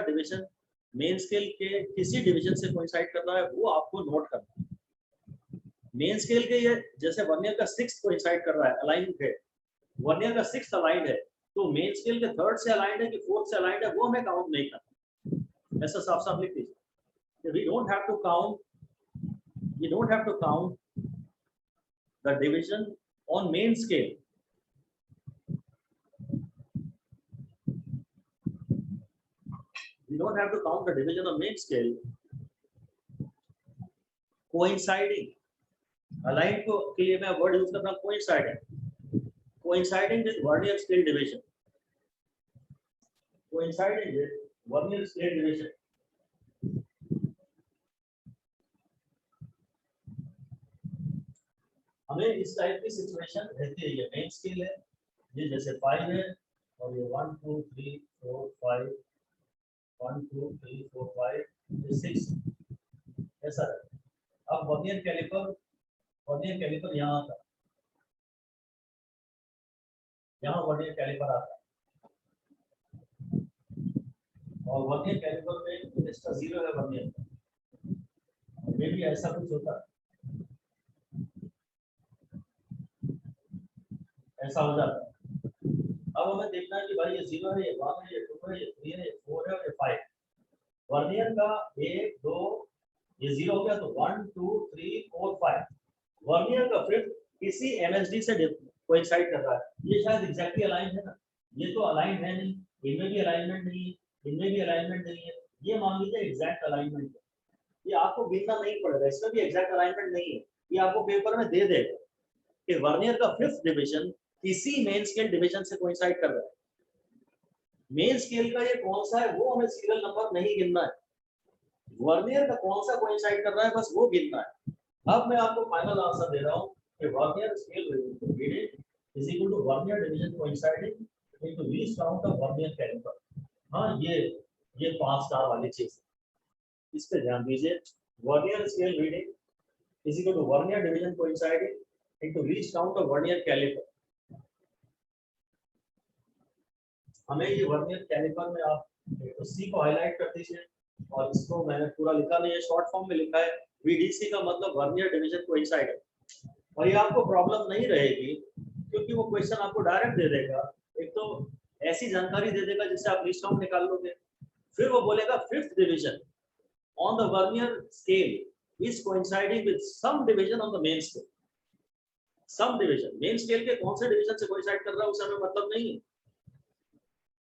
डिवीजन मेन स्केल के किसी डिवीजन से कोइंसाइड कर रहा है, वो आपको नोट करना है। मेन स्केल के ये जैसे वर्नियर का 6th कोइंसाइड कर रहा है, अलाइंड है, वर्नियर का 6th अलाइंड है, तो मेन स्केल के 3rd से अलाइंड है कि 4th से अलाइंड है, वो हमें काउंट नहीं करना। ऐसा साफ साफ लिख दीजिए, we don't have to count the division on main scale. We don't have to count the division on main scale coinciding, aligned को के लिए मैं वर्ड यूज करता हूँ coinciding with vernier scale division, हमें इस टाइप की सिचुएशन रहती है। ये मेन स्केल है, ये जैसे 5 है और ये 1 2 3 4 5 1 2 3 4 5 ये 6 ऐसा है। अब वर्नियर कैलिपर यहाँ आता है, यहाँ वर्नियर कैलिपर आता है और वर्नियर कैलिपर में इसका 0 है वर्नियर, में भी ऐसा कुछ होता है, ऐसा हो जाता है। अब हमें देखना है कि भाई ये 0 है, ये 1 है, ये 2 है, ये 3 है, ये 4 है और ये 5। वर्नियर का 1 2 ये 0 हो गया, तो 1 2 3 4 5। वर्नियर का 5th किसी एमएसडी से कोइंसाइड कर रहा है, ये शायद एग्जैक्टली अलाइंड है ना, ये तो अलाइंड है नहीं, इनमें भी अलाइनमेंट नहीं है, इनमें भी अलाइनमेंट नहीं है, ये मान लीजिए एग्जैक्ट अलाइनमेंट है। ये आपको गिनना नहीं पड़ेगा, इसमें भी एग्जैक्ट अलाइनमेंट नहीं है, ये आपको पेपर में दे देगा कि वर्नियर का 5th डिवीजन किसी मेन स्केल डिवीजन से कोइंसाइड कर रहा है। मेन स्केल का ये कौन सा है वो हमें सीरियल नंबर नहीं गिनना है, वर्नियर का कौन सा कोइंसाइड कर रहा है बस वो गिनना है। अब मैं आपको फाइनल आंसर दे रहा हूं कि vernier scale reading is equal to vernier division coinciding into least count of vernier caliper. हाँ, ये 5 स्टार वाली चीज, इस पे ध्यान दीजिए। Vernier scale reading is equal to vernier division coinciding into least count of vernier caliper. हमें ये वर्नियर कैलिपर में आप तो सी को हाईलाइट कर दीजिए, और इसको मैंने पूरा लिखा नहीं है, शॉर्ट फॉर्म में लिखा है, वीडीसी का मतलब वर्नियर डिवीजन कोइंसाइड है। और ये आपको प्रॉब्लम नहीं रहेगी क्योंकि वो क्वेश्चन आपको डायरेक्ट दे देगा, एक तो ऐसी जानकारी दे देगा जिससे आप लीस्ट काउंट निकाल लोगे, फिर वो बोलेगा fifth division on the vernier scale is coinciding with some division on the main scale. Some division, main scale के कौन से डिवीजन से कोइंसाइड कर रहा है उसे हमें मतलब नहीं है,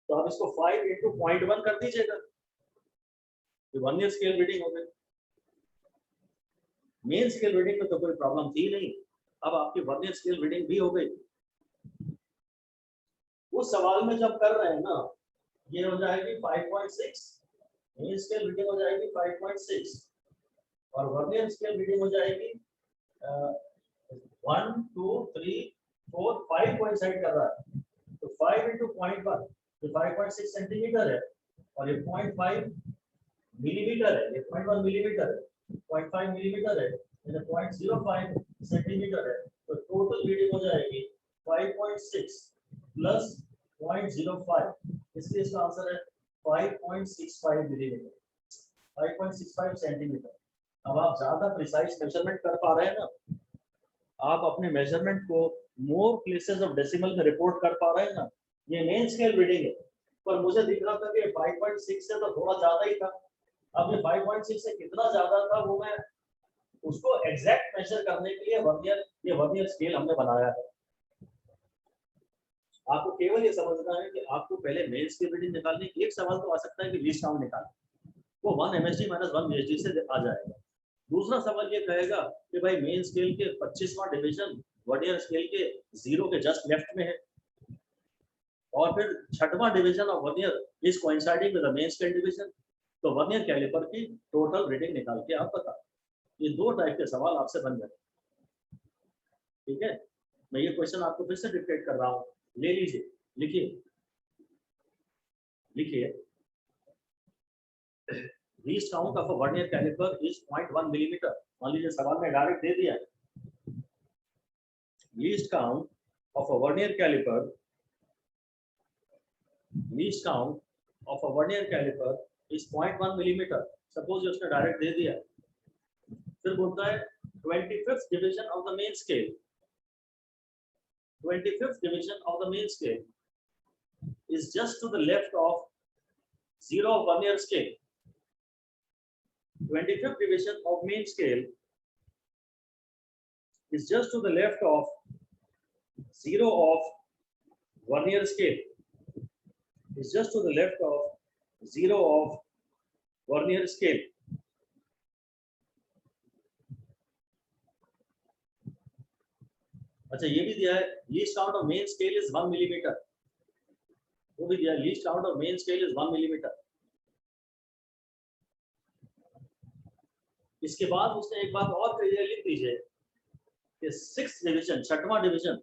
तो आप इसको 5 into 0.1 कर दीजिएगा, वर्नियर स्केल रीडिंग हो गई। मेन स्केल रीडिंग में तो कोई प्रॉब्लम थी नहीं, अब आपकी वर्नियर स्केल रीडिंग भी हो गई। उस सवाल में जब कर रहे हैं ना, ये हो जाएगी 5.6, मेन स्केल रीडिंग हो जाएगी 5.6 और वर्नियर स्केल रीडिंग हो जाएगी 1 2 3 4 5 कोइंसाइड कर रहा है, तो 5 into 0.1 तो 5.6 सेंटीमीटर है और ये 0.5 मिलीमीटर है, ये 0.1 मिलीमीटर है, 0.5 मिलीमीटर है, यानी 0.05 सेंटीमीटर है, तो टोटल रीडिंग हो जाएगी 5.6 प्लस 0.05, इसलिए इसका आंसर है 5.65 मिलीमीटर, 5.65 सेंटीमीटर। अब आप ज्यादा प्रिसाइज मेजरमेंट कर पा रहे हैं ना, आप अपने मेजरमेंट को मोर प्लेसेस ऑफ डेसिमल में रिपोर्ट कर पा रहे हैं ना। ये मेन स्केल रीडिंग है, पर मुझे दिख रहा था कि 5.6 से तो थोड़ा ज्यादा ही था, अब ये 5.6 से कितना ज्यादा था वो मैं उसको एग्जैक्ट मेजर करने के लिए वर्नियर स्केल हमने बनाया है। आपको केवल ये समझना है कि आपको पहले मेन स्केल रीडिंग निकालनी, एक सवाल तो आ सकता है कि लीस्ट काउंट निकालना, वो 1 MSD माइनस 1 VSD से आ जाएगा। दूसरा सवाल ये कहेगा कि भाई मेन स्केल के 25वां डिवीजन वर्नियर स्केल के 0 के जस्ट लेफ्ट में है, और फिर 6वां division of vernier is coinciding with the main scale division, तो वर्नियर कैलिपर की टोटल रीडिंग निकाल के आप बता। ये दो टाइप के सवाल आपसे बन गए, ठीक है। मैं ये क्वेश्चन आपको फिर से डिक्टेट कर रहा हूँ, ले लीजिए, लिखिए लिखिए। Least count of a vernier caliper is 0.1 millimetre. मान लीजिए सवाल में डायरेक्ट दे दिया, least count of a vernier caliper, least count of a vernier caliper is 0.1 millimetre. Suppose उसने डायरेक्ट दे दिया, फिर बोलता है 25th division of the main scale, 25th division of the main scale is just to the left of 0 of vernier scale. 25th division of main scale is just to the left of 0 of vernier scale. Is just to the left of 0 of vernier scale. अच्छा, ये भी दिया है least count of main scale is 1 millimetre, वो भी दिया है least count of main scale is 1 millimetre. इसके बाद उसने एक बात और कही है, लिख दीजिए कि 6th डिवीजन, 6वां division,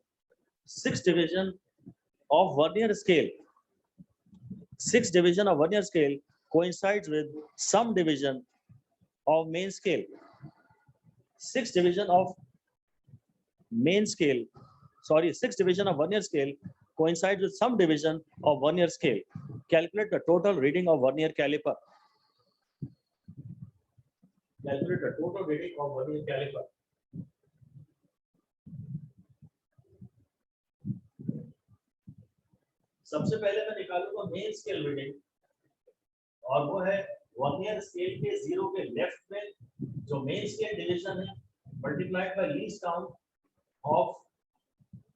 6th division of vernier scale, 6th division of vernier scale coincides with some division of main scale. 6th division of main scale, sorry, 6th division of vernier scale coincides with some division of vernier scale. Calculate the total reading of vernier caliper. Calculate the total reading of vernier caliper. सबसे पहले मैं निकालूंगा मेन स्केल रीडिंग, और वो है वर्नियर स्केल के 0 के लेफ्ट में जो मेन स्केल डिवीजन है multiplied by least count of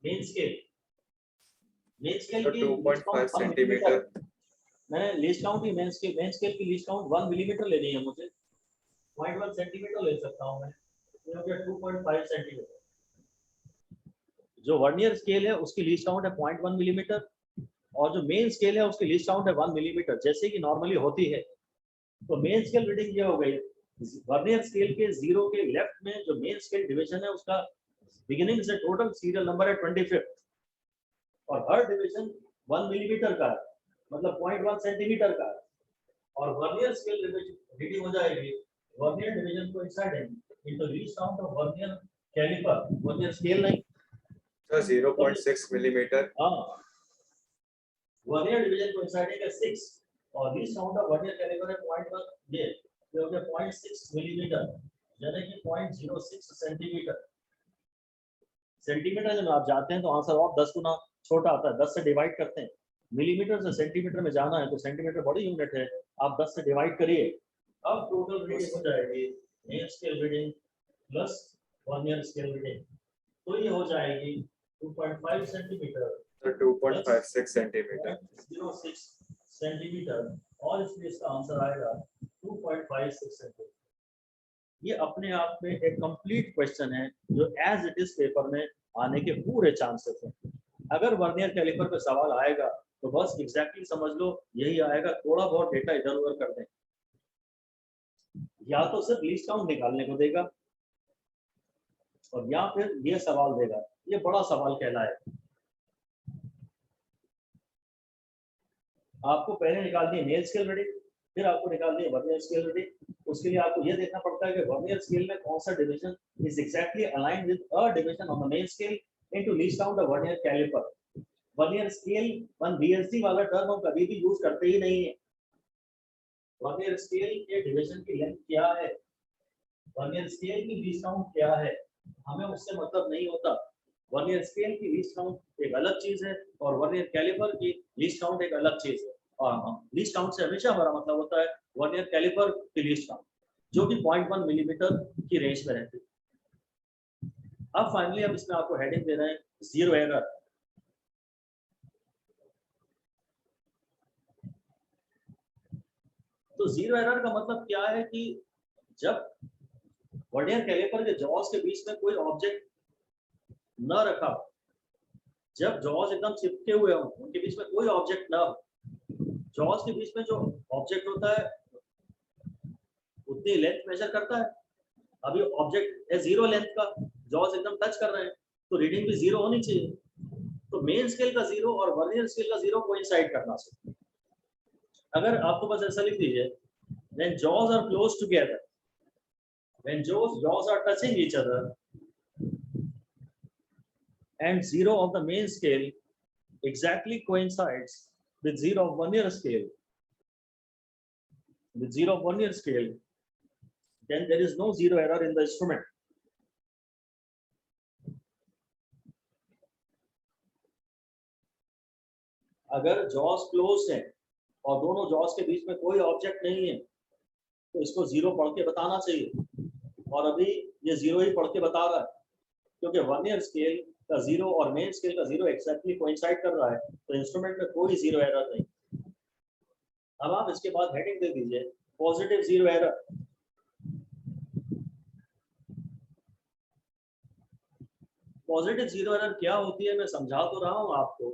main scale. Main scale की 2.5 सेंटीमीटर, मैंने लीस्ट काउंट की मेन स्केल की लीस्ट काउंट 1 मिलीमीटर लेनी है मुझे, 0.1 सेंटीमीटर ले सकता हूं मैं, ये हो गया 2.5 सेंटीमीटर। जो वर्नियर स्केल है उसकी लीस्ट काउंट है 0.1 मिलीमीटर, और जो मेन स्केल है उसकी लीस्ट काउंट है 1 मिलीमीटर, जैसे कि नॉर्मली होती है। तो मेन स्केल रीडिंग ये हो गई, वर्नियर स्केल के 0 के लेफ्ट में जो मेन स्केल डिवीजन है उसका बिगिनिंग से टोटल सीरियल नंबर है 25, और हर डिवीजन 1 मिलीमीटर का है, मतलब 0.1 सेंटीमीटर का है। और वर्नियर स्केल रीडिंग हो जाएगी vernier division coinciding into least count of vernier caliper, vernier scale नहीं, सर 0.6 मिलीमीटर। हाँ, वर्नियर डिवीजन को इंसाइडिंग है 6 और least count of vernier caliper है 0.1, ये हो गया 0.6 मिलीमीटर, यानी कि 0.06 सेंटीमीटर। सेंटीमीटर में आप जाते हैं तो आंसर और 10 गुना छोटा आता है, 10 से डिवाइड करते हैं। मिलीमीटर से सेंटीमीटर में जाना है तो सेंटीमीटर बड़ी यूनिट है, आप 10 से डिवाइड करिए। अब टोटल रीडिंग हो जाएगी main scale reading plus vernier scale reading, तो ये हो जाएगी 2.5 सेंटीमीटर, तो 2.56 सेंटीमीटर, 06 सेंटीमीटर, और इसलिए इसका आंसर आएगा 2.56 सेंटीमीटर। ये अपने आप में एक कंप्लीट क्वेश्चन है जो एज इट इज पेपर में आने के पूरे चांसेस हैं। अगर वर्नियर कैलिपर पे सवाल आएगा तो बस एग्जैक्टली समझ लो यही आएगा, थोड़ा बहुत डेटा इधर उधर कर दें, या तो सिर्फ लीस्ट काउंट निकालने को देगा और या फिर ये सवाल देगा, ये बड़ा सवाल कहलाएगा। आपको पहले निकालनी है मेल स्केल रीडिंग, फिर आपको निकालनी है वर्नियर स्केल रीडिंग। उसके लिए आपको ये देखना पड़ता है कि वर्नियर स्केल में कौन सा division is exactly aligned with a division on the main scale into least count the vernier caliper. Vernier scale one BSD वाला टर्म हम कभी भी यूज करते ही नहीं है। वर्नियर स्केल के डिवीजन की लेंथ क्या है, वर्नियर स्केल की लीस्ट काउंट क्या है, हमें उससे मतलब नहीं होता। वर्नियर स्केल की लीस्ट काउंट एक अलग चीज है और वर्नियर कैलिपर की लीस्ट काउंट एक अलग चीज है। और लीस्ट काउंट से हमेशा हमारा मतलब होता है वर्नियर कैलिपर की लीस्ट काउंट, जो कि 0.1 मिलीमीटर की रेंज में रहती है। अब फाइनली हम इसमें आपको हेडिंग दे रहे हैं जीरो एरर। तो जीरो एरर का मतलब क्या है कि जब वर्नियर कैलिपर के जॉज के बीच में कोई ऑब्जेक्ट न रखा, जब जॉज एकदम चिपके हुए हों, उनके बीच में कोई ऑब्जेक्ट ना हो, जॉज के बीच में जो ऑब्जेक्ट होता है उतनी लेंथ मेजर करता है। अभी ऑब्जेक्ट है जीरो लेंथ का, जॉज एकदम टच कर रहे हैं, तो रीडिंग भी जीरो होनी चाहिए। तो मेन स्केल का जीरो और वर्नियर स्केल का जीरो कोइंसाइड करना चाहिए। अगर आपको बस ऐसा लिख दीजिए, when jaws are close together, when jaws are touching each other and zero of the main scale exactly coincides with zero of vernier scale, then there is no zero error in the instrument. अगर जॉस क्लोज है और दोनों जॉस के बीच में कोई ऑब्जेक्ट नहीं है तो इसको जीरो पढ़ के बताना चाहिए, और अभी ये जीरो ही पढ़ के बता रहा है क्योंकि वर्नियर स्केल का जीरो और मेन स्केल का जीरो एक्जैक्टली कोइंसाइड कर रहा है, तो इंस्ट्रूमेंट में कोई जीरो एरर नहीं। अब आप इसके बाद हेडिंग दे दीजिए positive zero error. Positive zero error क्या होती है मैं समझा तो रहा हूं आपको,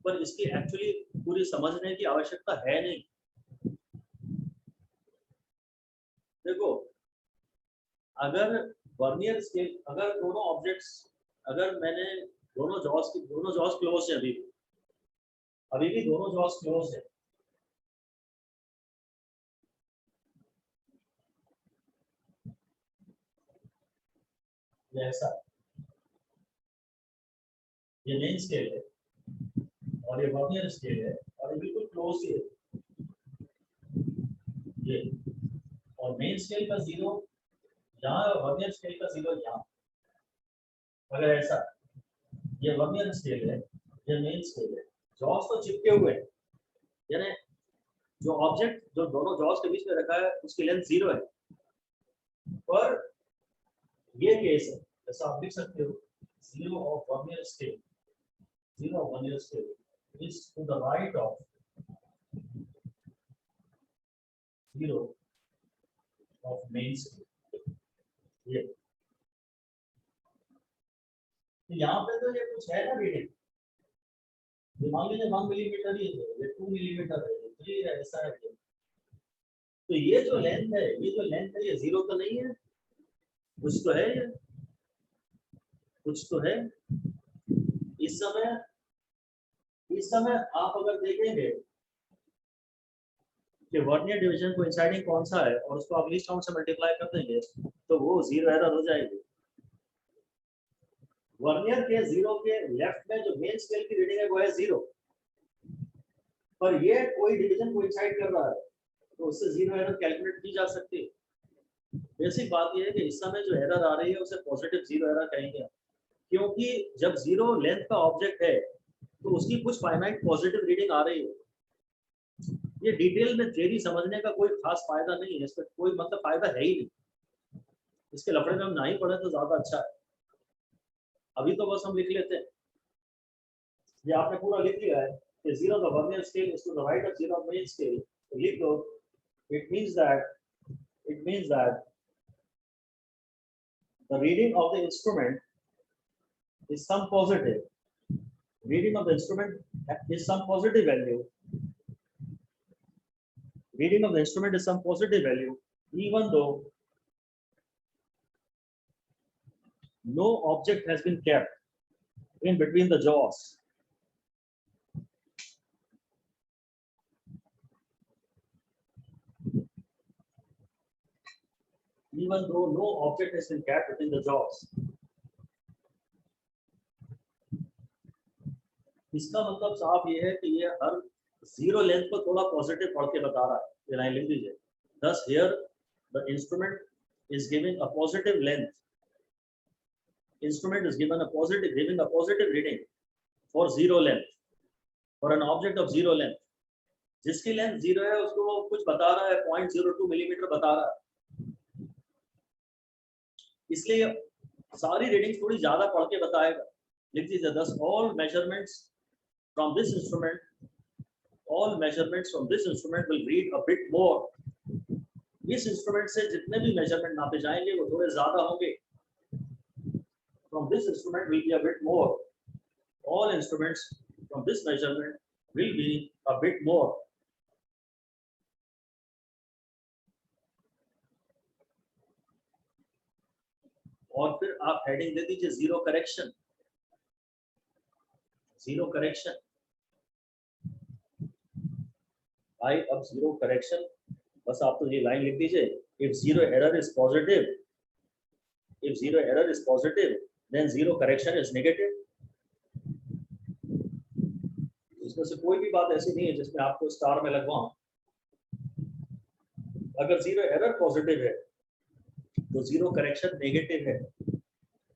पर इसकी एक्चुअली पूरी समझने की आवश्यकता है नहीं। देखो, अगर वर्नियर स्केल, अगर दोनों ऑब्जेक्ट्स, अगर मैंने दोनों जॉस क्लोज है, अभी भी दोनों जॉस क्लोज है, ऐसा ये मेन स्केल है और ये वर्नियर स्केल है और ये बिल्कुल क्लोज ही है ये, और मेन स्केल का जीरो यहाँ, वर्नियर स्केल का जीरो यहाँ। अगर ऐसा, ये वर्नियर स्केल है, ये मेन स्केल है, जॉस तो चिपके हुए हैं, यानी जो ऑब्जेक्ट जो दोनों जॉस के बीच में रखा है उसकी लेंथ जीरो है, पर ये केस है, जैसा आप लिख सकते हो zero of vernier scale, zero of vernier scale is to the right of zero of main scale. ये यहाँ पे तो ये कुछ है ना रीडिंग, मान लीजिए 1 मिलीमीटर ही है, ये 2 मिलीमीटर है, 3 है, ऐसा है। तो ये जो लेंथ है, ये जीरो तो नहीं है, कुछ तो है, ये कुछ तो है। इस समय आप अगर देखेंगे कि वर्नियर डिवीजन को इंसाइडिंग कौन सा है और उसको आप लीस्ट काउंट से मल्टीप्लाई कर देंगे तो वो जीरो एरर हो जाएगी। वर्नियर के जीरो के लेफ्ट में जो मेन स्केल की रीडिंग है वो है जीरो, पर ये कोई डिवीजन को इंसाइड कर रहा है तो उससे जीरो एरर कैलकुलेट की जा सकती है। बेसिक बात ये है कि इस समय जो एरर आ रही है उसे पॉजिटिव जीरो एरर कहेंगे। क्योंकि जब जीरो लेंथ का ऑब्जेक्ट है तो उसकी कुछ फाइनाइट पॉजिटिव रीडिंग आ रही है। ये डिटेल में थ्योरी समझने का कोई खास फायदा नहीं है, इसमें कोई मतलब फायदा है ही नहीं। इसके लफड़े में हम ना ही पढ़े तो ज्यादा अच्छा है। अभी तो बस हम लिख लेते हैं, ये आपने पूरा लिख लिया है कि zero the vernier scale is to the right of zero of main scale, तो लिख दो it means that the reading of the instrument is some positive. Reading of the instrument is some positive value. Reading of the instrument is some positive value, even though no object has been kept in between the jaws. Even though no object has been kept within the jaws. इसका मतलब साफ ये है कि ये हर जीरो लेंथ को थोड़ा पॉजिटिव पढ़ के बता रहा है। ये लाइन लिख दीजिए, thus here the instrument is giving a positive length. Instrument is giving a positive reading for zero length, for an object of zero length. जिसकी लेंथ जीरो है उसको वो कुछ बता रहा है, 0.02 मिलीमीटर बता रहा है। इसलिए सारी रीडिंग थोड़ी ज्यादा पढ़ के बताएगा। लिख दीजिए, thus all measurements from this instrument will read a bit more. इस इंस्ट्रूमेंट से जितने भी मेजरमेंट नापे जाएंगे वो थोड़े ज्यादा होंगे। From this instrument will be a bit more. All instruments from this measurement will be a bit more. और फिर आप हेडिंग दे दीजिए जीरो करेक्शन। जीरो करेक्शन भाई, अब जीरो करेक्शन बस आप तो ये लाइन लिख दीजिए, if zero error is positive than zero correction is negative. इसमें से कोई भी बात ऐसी नहीं है जिसमें आपको स्टार में लगवाऊं। अगर जीरो एरर पॉजिटिव है तो जीरो करेक्शन नेगेटिव है,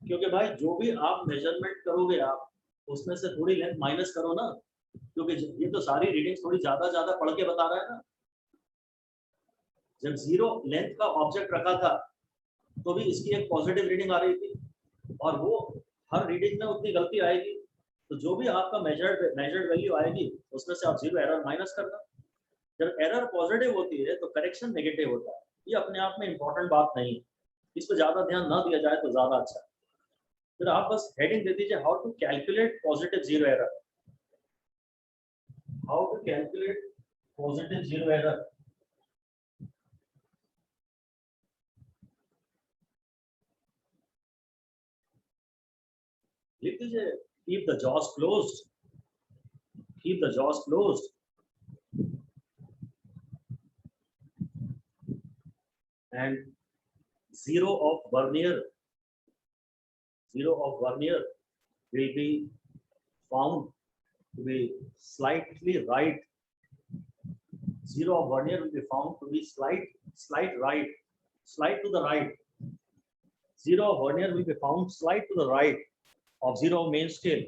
क्योंकि भाई जो भी आप मेजरमेंट करोगे आप उसमें से थोड़ी लेंथ माइनस करो ना, क्योंकि ये तो सारी रीडिंग थोड़ी ज्यादा पढ़ के बता रहा है ना। जब जीरो लेंथ का ऑब्जेक्ट रखा था तो भी इसकी एक पॉजिटिव रीडिंग आ रही थी, और वो हर रीडिंग में उतनी गलती आएगी, तो जो भी आपका मेजर्ड वैल्यू आएगी उसमें से आप जीरो एरर माइनस करना। जब एरर पॉजिटिव होती है तो करेक्शन नेगेटिव होता है। ये अपने आप में इंपॉर्टेंट बात नहीं है, इस पर ज्यादा ध्यान ना दिया जाए तो ज्यादा अच्छा है। फिर आप बस हेडिंग दे दीजिए, how to calculate positive zero error. How to calculate positive zero error. लिख दीजिए, keep the jaws closed, keep the jaws closed, and zero of vernier will be found to be slightly right. Zero of vernier will be found to be slight right, slight to the right. Zero of vernier will be found slight to the right of zero of main scale.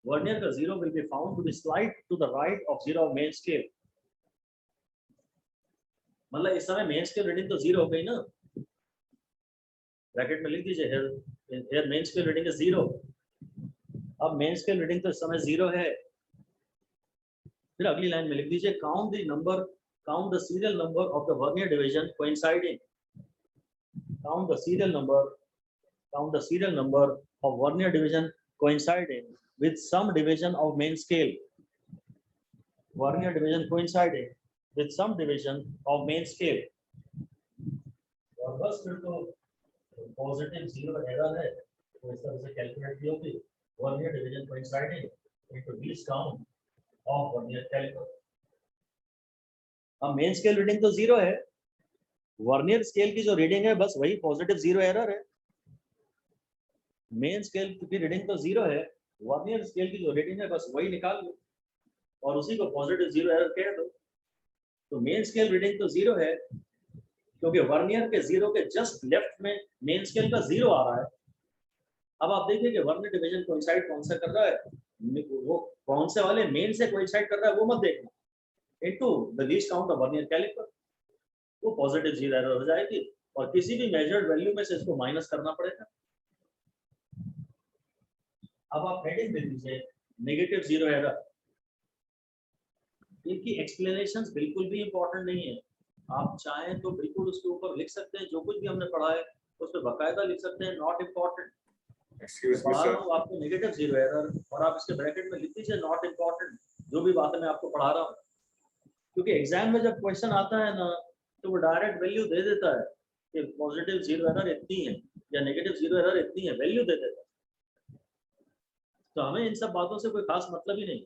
Vernier का zero will be found to be slight to the right of zero of main scale. मतलब इस समय मेन स्केल रीडिंग तो जीरो हो गई ना, ब्रैकेट में लिख दीजिए here main scale reading is zero. अब मेन स्केल रीडिंग तो इस समय जीरो है। फिर अगली लाइन में लिख दीजिए, count the serial number of the vernier division coinciding. Count the serial number of vernier division coinciding with some division of main scale. Vernier division coinciding with some division of main scale. और बस फिर तो पॉजिटिव जीरो एरर है तो इस तरह से कैलकुलेट की होगी। Vernier division coinciding into least count of vernier caliper. अब मेन स्केल रीडिंग तो जीरो है, वर्नियर स्केल की जो रीडिंग है बस वही पॉजिटिव जीरो एरर है। मेन स्केल की रीडिंग तो जीरो है, वर्नियर स्केल की जो रीडिंग है बस वही निकाल लो और उसी को पॉजिटिव जीरो एरर कह दो। तो मेन स्केल रीडिंग तो जीरो है क्योंकि वर्नियर के जीरो के जस्ट लेफ्ट में मेन स्केल का जीरो आ रहा है, अब आप देखिए कि वर्नियर डिवीजन कोइंसाइड कौन सा कर रहा है, वो कौन से वाले मेन से कोइंसाइड कर रहा है वो मत देखना, into the least count of vernier caliper, वो पॉजिटिव जीरो एरर हो जाएगी और किसी भी मेजर्ड वैल्यू में से इसको माइनस करना पड़ेगा। अब आप हेडिंग दे दीजिए नेगेटिव जीरो एरर। इनकी एक्सप्लेनेशंस बिल्कुल भी इंपॉर्टेंट नहीं है, आप चाहें तो बिल्कुल उसके ऊपर लिख सकते हैं, जो कुछ भी हमने पढ़ा है उस पर बाकायदा लिख सकते हैं, नॉट इम्पॉर्टेंट। एक्सक्यूज मी पढ़ा सर, रहा हूँ आपको नेगेटिव जीरो एरर और आप इसके ब्रैकेट में लिख दीजिए नॉट इम्पॉर्टेंट, जो भी बातें मैं आपको पढ़ा रहा हूँ, क्योंकि एग्जाम में जब क्वेश्चन आता है ना तो वो डायरेक्ट वैल्यू दे देता है कि पॉजिटिव जीरो एरर इतनी है या नेगेटिव जीरो एरर इतनी है, वैल्यू दे देता है, तो हमें इन सब बातों से कोई खास मतलब ही नहीं।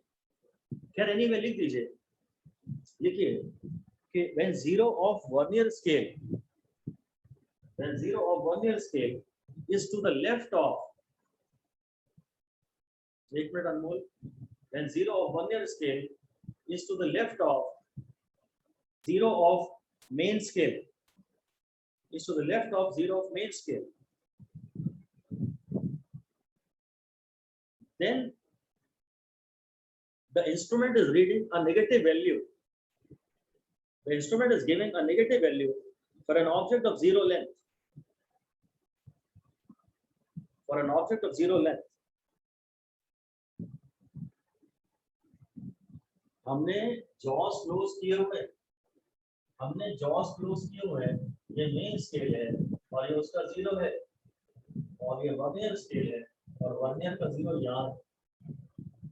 खैर एनीवे लिख दीजिए, लिखिए कि when zero of vernier scale is to the left of, एक minute Anmol, when zero of vernier scale is to the left of zero of main scale, is to the left of zero of main scale, then the instrument is reading a negative value. The instrument is giving a negative value for an object of zero length. For an object of zero length. हमने जॉस क्लोज किए हुए, ये मेन स्केल है और ये उसका जीरो है और ये वर्नियर स्केल है और वर्नियर का जीरो यहाँ है।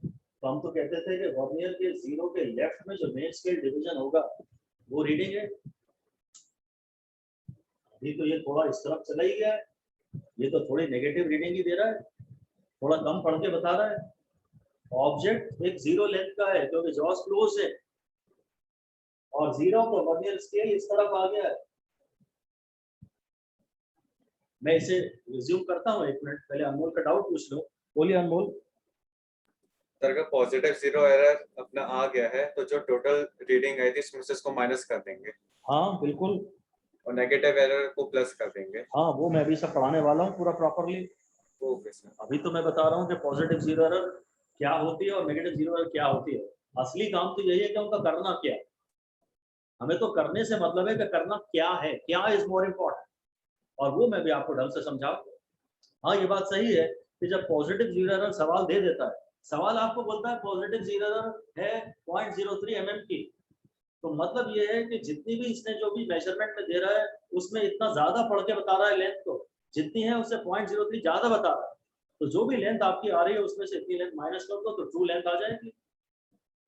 तो हम तो कहते थे कि वर्नियर के जीरो के लेफ्ट में जो मेन स्केल डिवीजन होगा वो रीडिंग है। अभी तो ये थोड़ा इस तरफ चला ही गया है, ये तो थोड़ी नेगेटिव रीडिंग ही दे रहा है, थोड़ा कम पढ़ के बता रहा है। ऑब्जेक्ट एक जीरो लेंथ का है क्योंकि जॉस क्लोज है और जीरो का वर्नियर स्केल इस तरफ आ गया है। मैं इसे रिज्यूम करता हूँ, एक मिनट पहले अनमोल का डाउट पूछ लो। बोलिए अनमोल। सर का पॉजिटिव जीरो एरर अपना आ गया है तो जो टोटल रीडिंग आई थी इसमें से इसको माइनस कर देंगे। हाँ बिल्कुल, और नेगेटिव एरर को प्लस कर देंगे। हाँ वो मैं अभी सब पढ़ाने वाला हूँ पूरा प्रॉपरली। Okay sir. अभी तो मैं बता रहा हूँ कि पॉजिटिव जीरो एरर क्या होती है और नेगेटिव जीरो एरर क्या होती है। असली काम तो यही है कि उनका करना क्या है, हमें तो करने से मतलब है कि करना क्या है, क्या इज मोर इम्पोर्टेंट, और वो मैं भी आपको ढंग से समझाऊँ। हाँ ये बात सही है कि जब पॉजिटिव जीरो एरर सवाल दे देता है, सवाल आपको बोलता है पॉजिटिव जीरो एरर है 0.03 mm की, तो मतलब ये है कि जितनी भी इसने जो भी मेजरमेंट में दे रहा है उसमें इतना ज्यादा पढ़ के बता रहा है लेंथ को, जितनी है उससे 0.03 ज्यादा बता रहा है, तो जो भी लेंथ आपकी आ रही है उसमें से इतनी लेंथ माइनस कर दो तो ट्रू लेंथ आ जाएगी।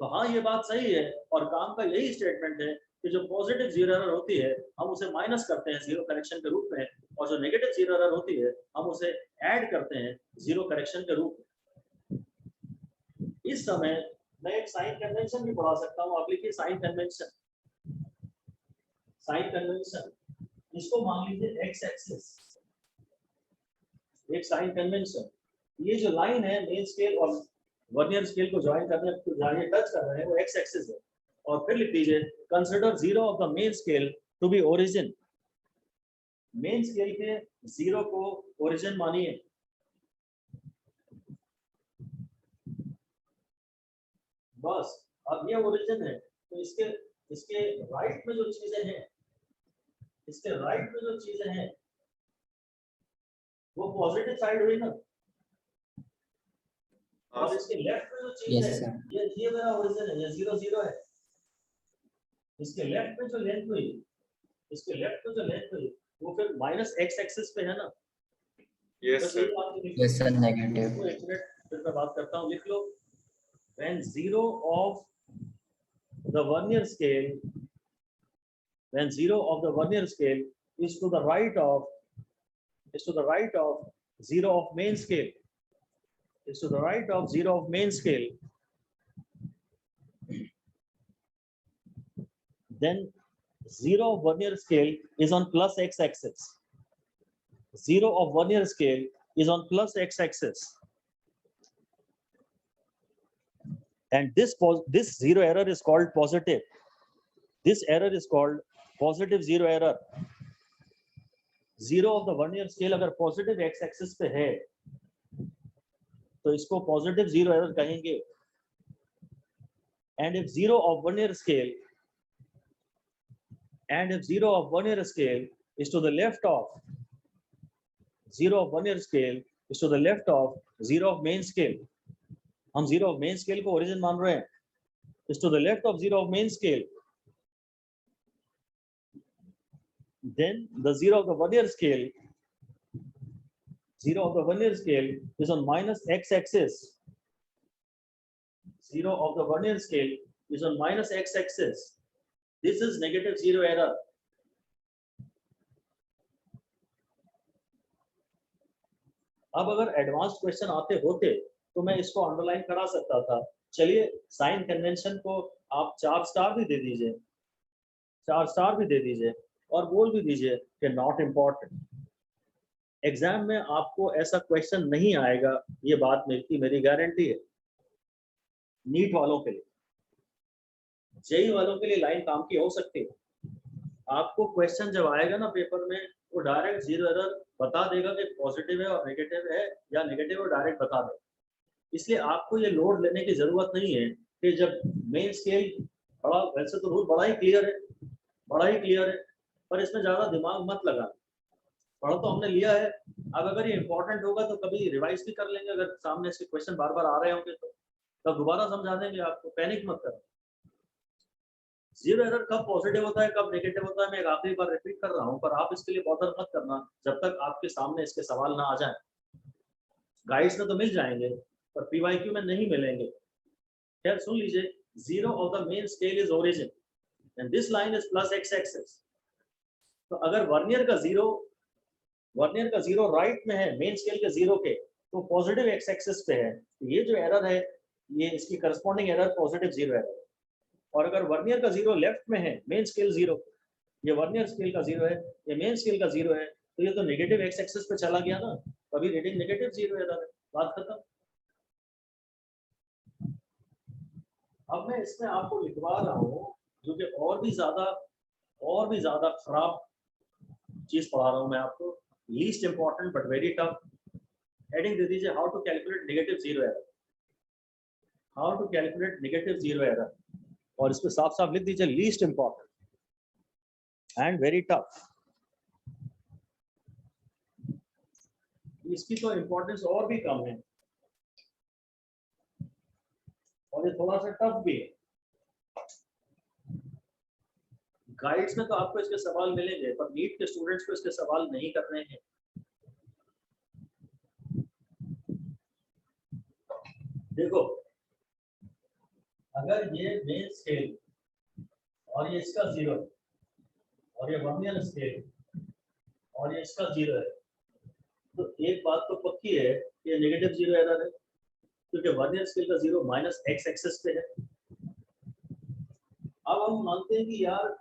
तो हाँ ये बात सही है और काम का यही स्टेटमेंट है कि जो पॉजिटिव जीरो एरर होती है हम उसे माइनस करते हैं जीरो करेक्शन के रूप में, और जो नेगेटिव जीरो एरर होती है हम उसे ऐड करते हैं जीरो करेक्शन के रूप में। इस समय मैं एक साइन कन्वेंशन भी पढ़ा सकता हूँ, आप लिखिए साइन कन्वेंशन। साइन कन्वेंशन, इसको मान लीजिए एक्स एक्सिस, एक साइन कन्वेंशन, ये जो लाइन है मेन स्केल और वर्नियर स्केल को ज्वाइन करने को जहाँ ये टच कर रहे हैं वो एक्स एक्सिस है, और फिर लिख दीजिए consider zero of the main scale to be origin. Main scale के जीरो को ओरिजिन मानिए। बस अब ये ओरिजिन है तो इसके राइट में जो चीजें हैं, इसके राइट में जो चीजें हैं वो पॉजिटिव साइड हुई ना, और इसके लेफ्ट में जो चीज है ये मेरा ओरिजिन है, ये 0 0 है। इसके लेफ्ट में जो लेंथ हुई, इसके लेफ्ट में जो लेंथ हुई वो फिर माइनस एक्स एक्सिस पे है ना। Yes sir. Yes sir negative. एक मिनट फिर मैं बात करता हूँ, लिख लो। when zero of the vernier scale, when zero of the vernier scale is to the right of zero of main scale, is to the right of zero of main scale, then zero of vernier scale is on plus x axis. Zero of vernier scale is on plus x axis, and this zero error is called positive. This error is called positive zero error. Zero of the vernier scale अगर positive x axis पे है तो इसको पॉजिटिव जीरो एरर कहेंगे। And if zero of vernier scale is to the left of zero of vernier scale is to the left of zero of main scale, हम zero of main scale को origin मान रहे हैं, is to the left of zero of main scale, then the zero of the vernier scale is on minus x axis. Zero of the vernier scale is on minus x axis. This is negative zero error. अब अगर एडवांस क्वेश्चन आते होते तो मैं इसको अंडरलाइन करा सकता था। चलिए साइन कन्वेंशन को आप 4 स्टार भी दे दीजिए, 4 स्टार भी दे दीजिए और बोल भी दीजिए कि नॉट इम्पोर्टेंट। एग्जाम में आपको ऐसा क्वेश्चन नहीं आएगा, ये बात मेरी गारंटी है। नीट वालों के लिए, जेई वालों के लिए लाइन काम की हो सकती है। आपको क्वेश्चन जब आएगा ना पेपर में, वो डायरेक्ट जीरो एरर बता देगा कि पॉजिटिव है और नेगेटिव है, या नेगेटिव और डायरेक्ट बता देगा। इसलिए आपको ये लोड लेने की जरूरत नहीं है कि जब मेन स्केल बड़ा, वैसे तो रूल बड़ा ही क्लियर है, पर इसमें ज्यादा दिमाग मत लगा। पढ़ तो हमने लिया है, अब अगर ये इंपॉर्टेंट होगा तो कभी रिवाइज भी कर लेंगे। अगर सामने इसके क्वेश्चन बार बार आ रहे होंगे तो तब दोबारा समझा देंगे आपको, पैनिक मत करो। जीरो एरर कब पॉजिटिव होता है, कब नेगेटिव होता है, मैं एक आखिरी बार रिपीट कर रहा हूं, पर आप इसके लिए बॉदर मत करना जब तक आपके सामने इसके सवाल ना आ जाए। गाइड्स में तो मिल जाएंगे पर पीवाईक्यू में नहीं मिलेंगे। खैर सुन लीजिए, zero of the main scale is origin and this line is plus x axis. तो अगर वर्नियर का जीरो राइट में है मेन स्केल के जीरो के, तो पॉजिटिव एक्स एक्सिस पे है। ये जो एरर है, ये इसकी corresponding error positive zero error. और अगर वर्नियर का जीरो लेफ्ट में है मेन स्केल जीरो, ये वर्नियर स्केल का जीरो है, ये मेन स्केल का जीरो है, तो ये तो नेगेटिव एक्स एक्सिस पे चला गया ना, तभी रीडिंग नेगेटिव जीरो एरर है। बात खत्म। अब मैं इसमें आपको लिखवा रहा हूँ जो कि और भी ज्यादा खराब चीज पढ़ा रहा हूँ मैं आपको, least important but very tough. Heading दे दीजिए how to calculate negative zero error, how to calculate negative zero error, और इस पे साफ साफ लिख दीजिए least important and very tough. इसकी तो इंपॉर्टेंस और भी कम है और ये थोड़ा सा टफ भी है। गाइड्स में तो आपको इसके सवाल मिलेंगे, पर नीट के स्टूडेंट्स को इसके सवाल नहीं करने हैं। देखो, अगर ये मेन स्केल और ये इसका जीरो और ये वर्नियर स्केल और ये इसका जीरो है, तो एक बात तो पक्की है कि ये नेगेटिव जीरो एरर है, क्योंकि वर्नियर स्केल का जीरो माइनस एक्स एक्सिस पे है। अब हम मानते हैं कि यार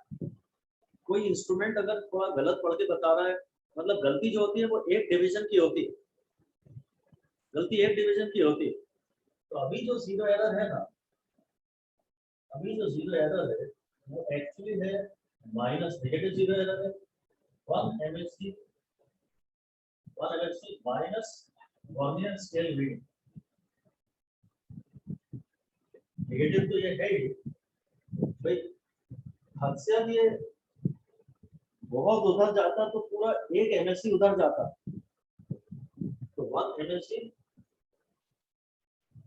कोई इंस्ट्रूमेंट अगर थोड़ा गलत पढ़ के बता रहा है, मतलब गलती जो होती है वो एक डिवीजन की होती है, गलती एक डिवीजन की होती है। तो अभी जो जीरो एरर है ना, अभी जो जीरो एरर है वो एक्चुअली है माइनस नेगेटिव जीरो एरर है 1 MSc minus vernier scale reading. Negative तो ये है ही भाई, हद से अब ये बहुत उधर जाता तो पूरा 1 MSc उधर जाता, तो 1 MSc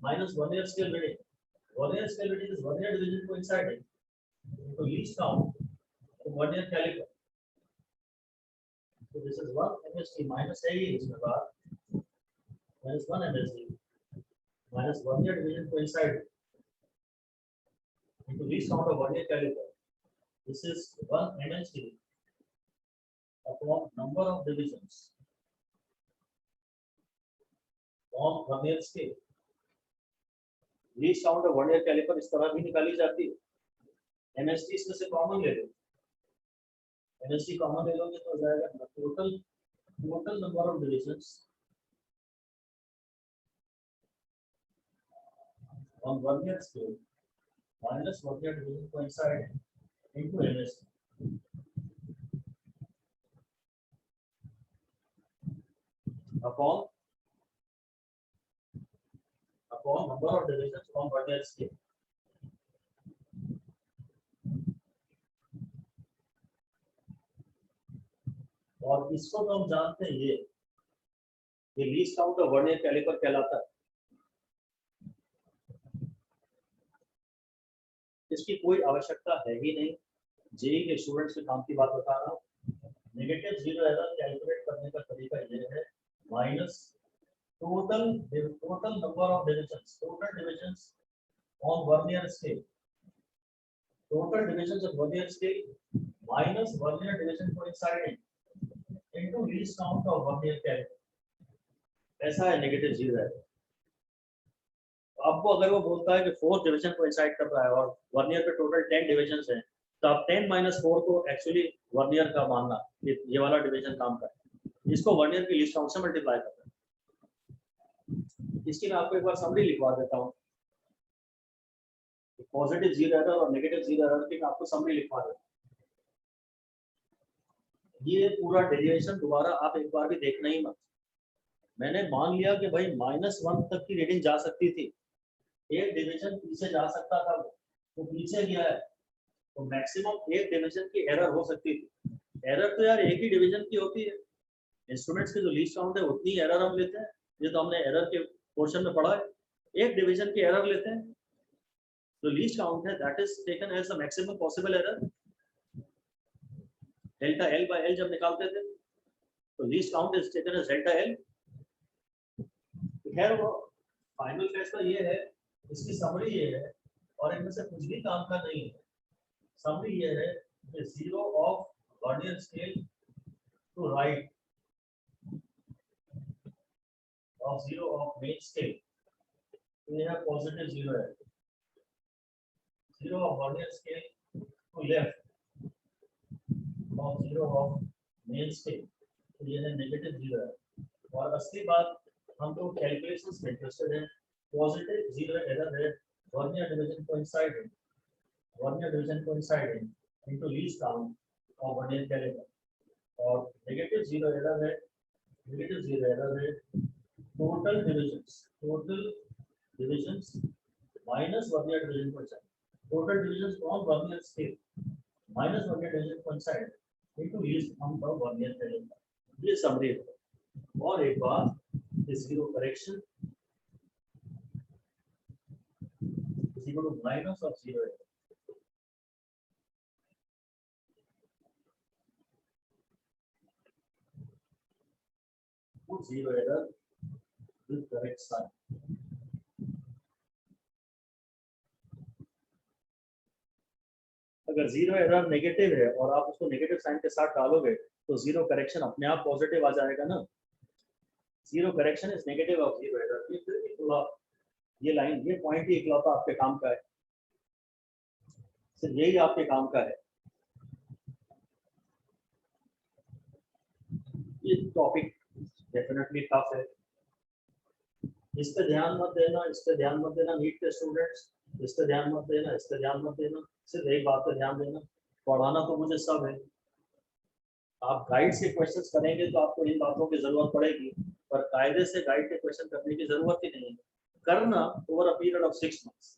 minus vernier scale reading. Vernier scale reading is vernier division coinciding to least count to vernier caliper. So this is 1 MSc minus A इसमें बात minus 1 MSc minus vernier division coinciding into least count of vernier caliper. This is 1 MSc upon number of divisions on vernier scale. Least count of vernier caliper इस तरह भी निकाली जाती है। एमएसटी इसमें से कॉमन ले लो, एमएसटी कॉमन ले लोगे तो हो जाएगा total number of divisions on vernier scale minus vernier division coincide into MST. Upon upon number of deviations from vernier scale. और इसको तो हम जानते हैं, ये least count of vernier caliper कहलाता है। इसकी कोई आवश्यकता है ही नहीं, जेई के स्टूडेंट्स के काम की बात बता रहा हूँ। नेगेटिव जीरो एरर कैलकुलेट करने का तरीका ये है, minus total number of divisions, total divisions on vernier scale, total divisions of vernier scale minus vernier division coinciding into least count of vernier caliper. ऐसा है नेगेटिव जीरो एरर। आपको अगर वो बोलता है कि 4 डिवीजन कोइंसाइड कर रहा है और वर्नियर पे टोटल 10 डिविजन्स हैं, तो आप 10 - 4 को एक्चुअली वर्नियर का मानना, ये वाला डिवीजन काम का है, इसको वर्नियर की लीस्ट काउंट से मल्टीप्लाई करता है। इसकी मैं आपको एक बार समरी लिखवा देता हूँ, पॉजिटिव जीरो एरर और नेगेटिव जीरो एरर की मैं आपको समरी लिखवा देता हूँ। ये पूरा डेरिवेशन दोबारा आप एक बार भी देखना ही मत। मैंने मान लिया कि भाई -1 तक की रीडिंग जा सकती थी, एक डिवीजन पीछे जा सकता था, वो पीछे गया है, तो मैक्सिमम एक डिवीजन की एरर हो सकती थी। एरर तो यार एक ही डिवीजन की होती है, इंस्ट्रूमेंट्स की जो लीस्ट काउंट है उतनी एरर हम लेते हैं, ये तो हमने एरर के पोर्शन में पढ़ा है। एक डिवीजन की एरर लेते हैं, तो लीस्ट काउंट है that is taken as the maximum possible error. Delta L by L जब निकालते थे तो least count is taken as delta L. खैर वो फाइनल फैसला ये है, इसकी समरी ये है, और इनमें से कुछ भी काम का नहीं है। समरी ये है कि zero of vernier scale to right of zero of main scale, तो ये है पॉजिटिव जीरो है। Zero of vernier scale to left of zero of main scale, तो ये है नेगेटिव जीरो है। और असली बात, हम तो कैलकुलेशंस में इंटरेस्टेड हैं। पॉजिटिव जीरो एरर है vernier division coinciding into least count of vernier caliper, और नेगेटिव जीरो एरर है total divisions minus vernier division coincide, total divisions from vernier scale minus vernier division coincide into least count of vernier caliper. ये समरी है। और एक बार zero correction is equal to minus of zero error. Put zero error with correct sign. अगर जीरो एरर नेगेटिव है और आप उसको नेगेटिव साइन के साथ डालोगे तो जीरो करेक्शन अपने आप पॉजिटिव आ जाएगा ना। Zero correction is negative of zero error. ये लाइन, ये पॉइंट ही इकलौता आपके काम का है, सिर्फ यही आपके काम का है। ये टॉपिक डेफिनेटली टफ है, इस पे ध्यान मत देना नीट के स्टूडेंट्स, इस पे ध्यान मत देना, सिर्फ एक बात पे ध्यान देना, पढ़ाना तो मुझे सब है। आप गाइड से क्वेश्चंस करेंगे तो आपको इन बातों की जरूरत पड़ेगी, पर कायदे से गाइड के क्वेश्चन करने की जरूरत ही नहीं है। करना over a period of 6 months,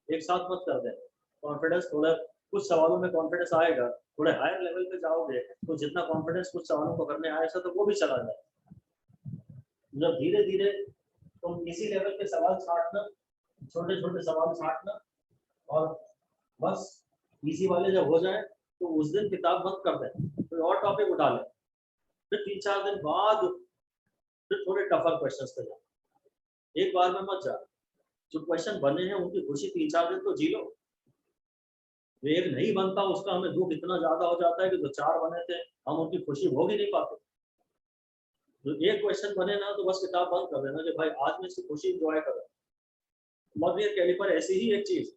एक साथ मत कर देना। कॉन्फिडेंस थोड़ा, कुछ सवालों में कॉन्फिडेंस आएगा, थोड़े हायर लेवल पे जाओगे तो जितना कॉन्फिडेंस कुछ सवालों को करने आया था तो वो भी चला जाए। जब धीरे धीरे तुम इसी लेवल के सवाल छांटना, छोटे छोटे सवाल छांटना, और बस इजी वाले जब हो जाए तो उस दिन किताब बंद कर दें, फिर और टॉपिक उठा लें, फिर 3-4 दिन बाद फिर थोड़े टफर क्वेश्चंस पे जाओ। एक बार में मत जा। जो क्वेश्चन बने हैं उनकी खुशी 3-4 दिन तो जी लो। जो एक नहीं बनता उसका हमें दुख इतना ज्यादा हो जाता है कि जो 4 बने थे हम उनकी खुशी भोग ही नहीं पाते। जो एक क्वेश्चन बने ना तो बस किताब बंद कर देना कि भाई आज मैं इसकी खुशी इंजॉय करो। वर्नियर कैलिपर ऐसी ही एक चीज,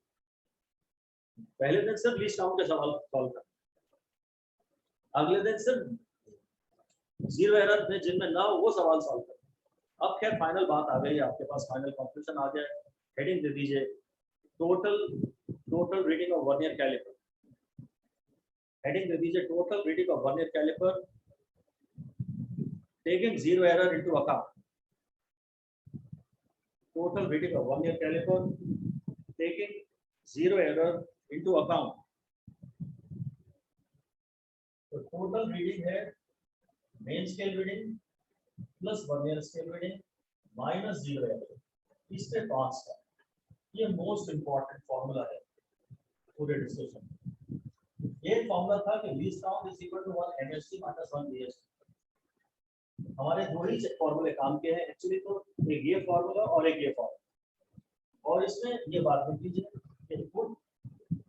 पहले दिन सिर्फ लीस्ट काउंट के सवाल सॉल्व कर, अगले दिन सिर्फ जीरो एरर में जिनमें ना हो वो सवाल सॉल्व कर। अब खैर फाइनल बात आ गई है आपके पास, फाइनल कंक्लूजन आ गया। हेडिंग दे दीजिए total reading of vernier caliper. Heading दे दीजिए total reading of vernier caliper taking zero error into account. total reading of vernier caliper taking zero error into account. तो total reading है main scale reading plus vernier scale reading minus zero error. इससे constant. ये most important formula है पूरे डिस्कशन में. एक फॉर्मूला था कि least count is equal to 1 MST minus 1 BST. हमारे दो ही फॉर्मूले काम के हैं एक्चुअली, तो एक ये फॉर्मूला और एक ये फॉर्मूला. और इसमें ये बात लिख लीजिए कि put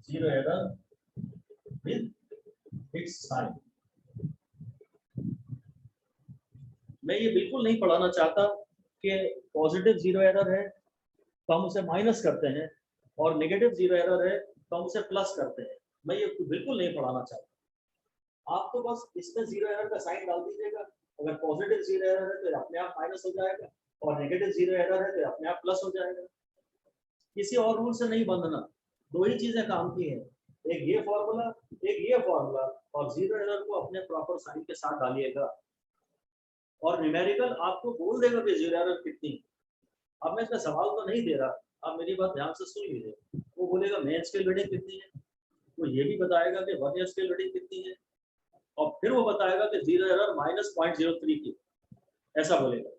zero error with fix sign. मैं ये बिल्कुल नहीं पढ़ाना चाहता कि पॉजिटिव जीरो एरर है तो हम उसे माइनस करते हैं और नेगेटिव जीरो एरर है तो हम उसे प्लस करते हैं. मैं ये बिल्कुल नहीं पढ़ाना चाहता. आप तो बस इसमें जीरो एरर का साइन डाल दीजिएगा. अगर पॉजिटिव जीरो एरर है तो अपने आप माइनस हो जाएगा और नेगेटिव जीरो एरर है तो अपने आप प्लस हो जाएगा. किसी और रूल से नहीं बंधना. दो ही चीजें काम की हैं, एक ये फॉर्मूला एक ये फॉर्मूला, और जीरो एरर को अपने प्रॉपर साइन के साथ डालिएगा और न्यूमेरिकल आपको बोल देगा कि जीरो एरर कितनी. अब मैं इसका सवाल तो नहीं दे रहा, आप मेरी बात ध्यान से सुन लीजिए. वो बोलेगा मेन स्केल रीडिंग कितनी है, वो ये भी बताएगा कि वर्नियर स्केल रीडिंग कितनी है, और फिर वो बताएगा कि जीरो एरर माइनस 0.03 की, ऐसा बोलेगा.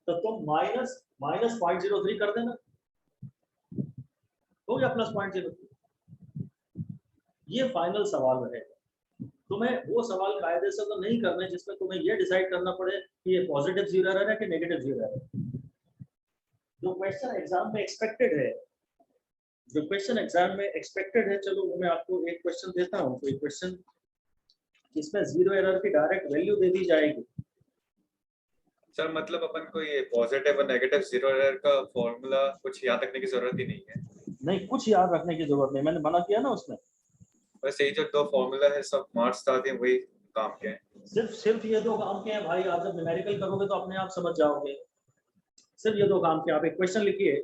तो तुम माइनस 0.03 कर देना, हो गया प्लस 0.03. ये फाइनल सवाल रहेगा. तुम्हें वो सवाल कायदे से तो नहीं करने जिसमें तुम्हें ये डिसाइड करना पड़े कि ये पॉजिटिव जीरो एरर है कि नेगेटिव जीरो एरर. जो क्वेश्चन एग्जाम में एक्सपेक्टेड है, चलो वो मैं आपको एक क्वेश्चन देता हूँ. तो एक क्वेश्चन इसमें जीरो एरर की डायरेक्ट वैल्यू दे दी जाएगी. सर मतलब अपन को ये पॉजिटिव और नेगेटिव जीरो एरर का फॉर्मूला कुछ याद रखने की जरूरत ही नहीं है. नहीं, कुछ याद रखने की जरूरत नहीं, मैंने मना किया ना उसमें. बस यही जो दो फॉर्मूला है सब मार्क्स आते हैं वही काम के हैं. सिर्फ ये दो काम के हैं भाई. आप जब न्यूमेरिकल करोगे तो अपने आप समझ जाओगे. सिर्फ ये दो काम के. आप एक क्वेश्चन लिखिए.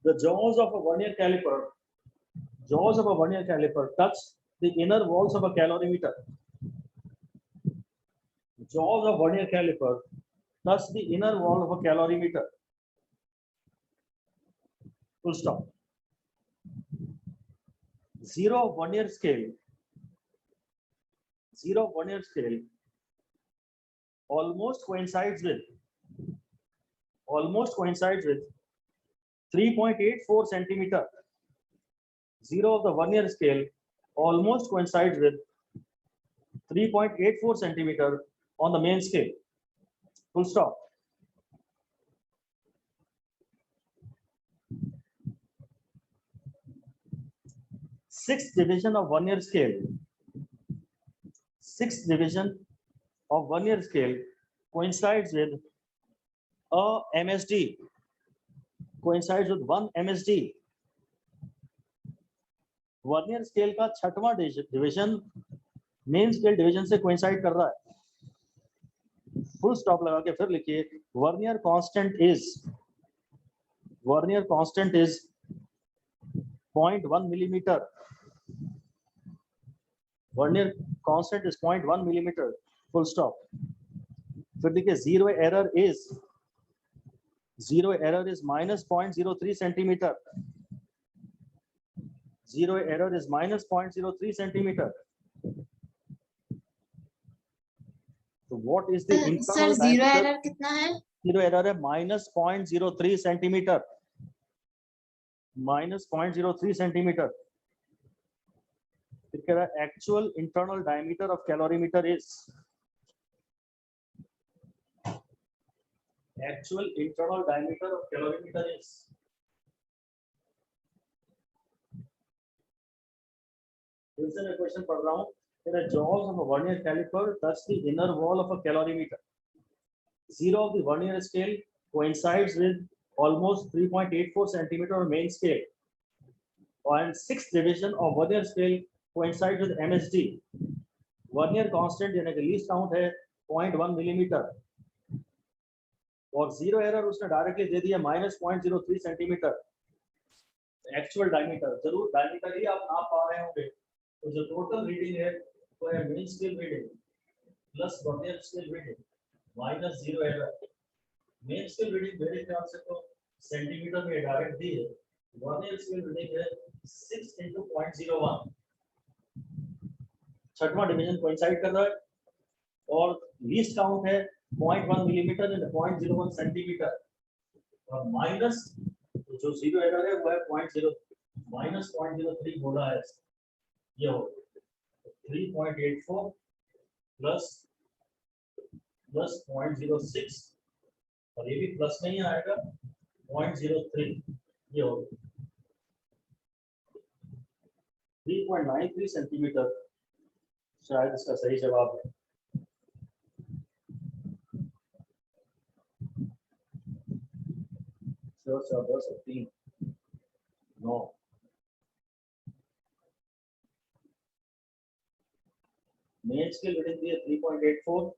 The jaws of a vernier caliper touch the inner walls of a calorimeter. Jaws of vernier caliper touch the inner wall of a calorimeter. Full stop. Zero vernier scale almost coincides with 3.84 centimeter. Zero of the vernier scale almost coincides with 3.84 centimeter on the main scale. Full stop. Sixth division of vernier scale coincides with a MSD. Coincides with 1 MSD. Vernier scale का छठवां डिवीजन मेन स्केल डिवीजन से कोइंसाइड कर रहा है. फुल स्टॉप लगा के फिर लिखिए vernier constant is 0.1 millimetre. Vernier constant is 0.1 millimetre. Full stop. फिर देखिए zero error is minus 0.03 centimeter. Zero error is minus 0.03 centimeter. So what is the internal sir zero diameter? Error कितना है? Zero error है minus 0.03 centimeter. Minus 0.03 centimeter. फिर कह रहा है actual internal diameter of calorimeter is फिर से मैं क्वेश्चन पढ़ रहा हूँ. The jaws of a vernier caliper touch the inner wall of a calorimeter. Zero of the vernier scale coincides with almost 3.84 centimeter on main scale. And sixth division of vernier scale coincides with MSD. Vernier constant यानी कि least count है 0.1 मिलीमीटर. और जीरो एरर उसने डायरेक्टली दे दिया माइनस 0.03 सेंटीमीटर. एक्चुअल डायमीटर जरूर डायमीटर ही आप नाप पा रहे होंगे. तो जो टोटल रीडिंग है वो है main scale reading plus vernier scale reading minus 0 error. Main scale reading मेरे ख्याल से तो सेंटीमीटर में डायरेक्ट दी है। वर्नियर स्केल रीडिंग है 6 into 0.01। छठवां डिवीजन कोइंसाइड कर रहा है और लीस्ट काउंट है 0.1 मिलीमीटर एंड 0.01 सेंटीमीटर और माइनस तो जो 0 एरर है वो है 0.0 माइनस 0.03 बोला है। ये हो 3.84 प्लस 0.06 और ये भी प्लस में ही आएगा 0.03। ये हो 3.93 सेंटीमीटर शायद इसका सही जवाब है। दस 3 9 मेन स्केल रीडिंग दी है 3.84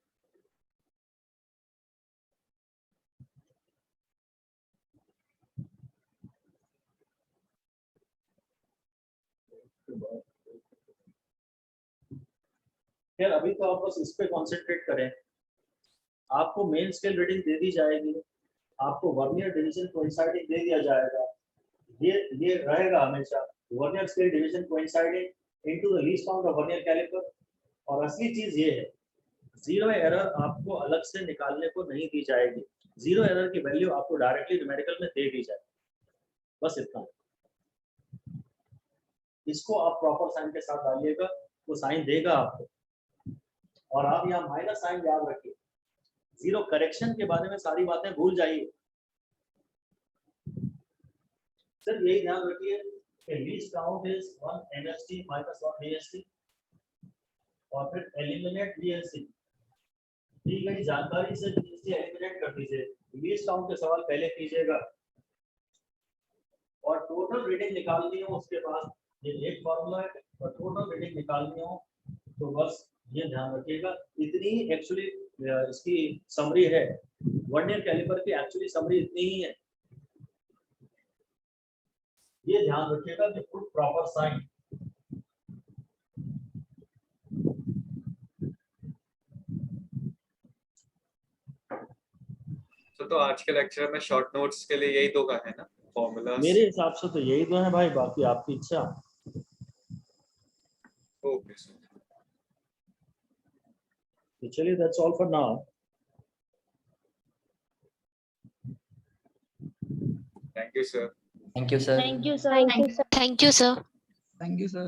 फिर अभी तो आप बस इस पे कॉन्सेंट्रेट करें। आपको मेन स्केल रीडिंग दे दी जाएगी, आपको वर्नियर डिवीजन कोइंसाइडिंग दे दिया जाएगा। ये रहेगा हमेशा vernier scale division coinciding into the least count of vernier caliper. और असली चीज ये है, जीरो एरर आपको अलग से निकालने को नहीं दी जाएगी। जीरो एरर की वैल्यू आपको डायरेक्टली न्यूमेरिकल में दे दी जाएगी, बस इतना। इसको आप प्रॉपर साइन के साथ डालिएगा, वो साइन देगा आपको। और आप यहाँ माइनस साइन याद रखिए। जीरो करेक्शन के बारे में सारी बातें भूल जाइए, सिर्फ यही ध्यान रखिए कि least count is 1 NST minus 1 DST और फिर एलिमिनेट DST। दी गई जानकारी से DST एलिमिनेट कर दीजिए। लीस्ट काउंट के सवाल पहले कीजिएगा और टोटल रीडिंग निकालनी हो उसके बाद ये एक फॉर्मूला है और टोटल रीडिंग निकालनी हो तो बस ये ध्यान रखिएगा। इतनी एक्चुअली इसकी समरी है, वर्नियर कैलिपर की एक्चुअली समरी इतनी ही है। ये ध्यान रखिएगा कि फुल प्रॉपर साइन। तो आज के लेक्चर में शॉर्ट नोट्स के लिए यही दो का है ना फॉर्मूला? मेरे हिसाब से तो यही दो है भाई, बाकी आपकी इच्छा। ओके सर, तो चलिए that's all for now. Thank you sir. Thank you, sir. Thank you, sir. Thank you, sir. Thank you, sir.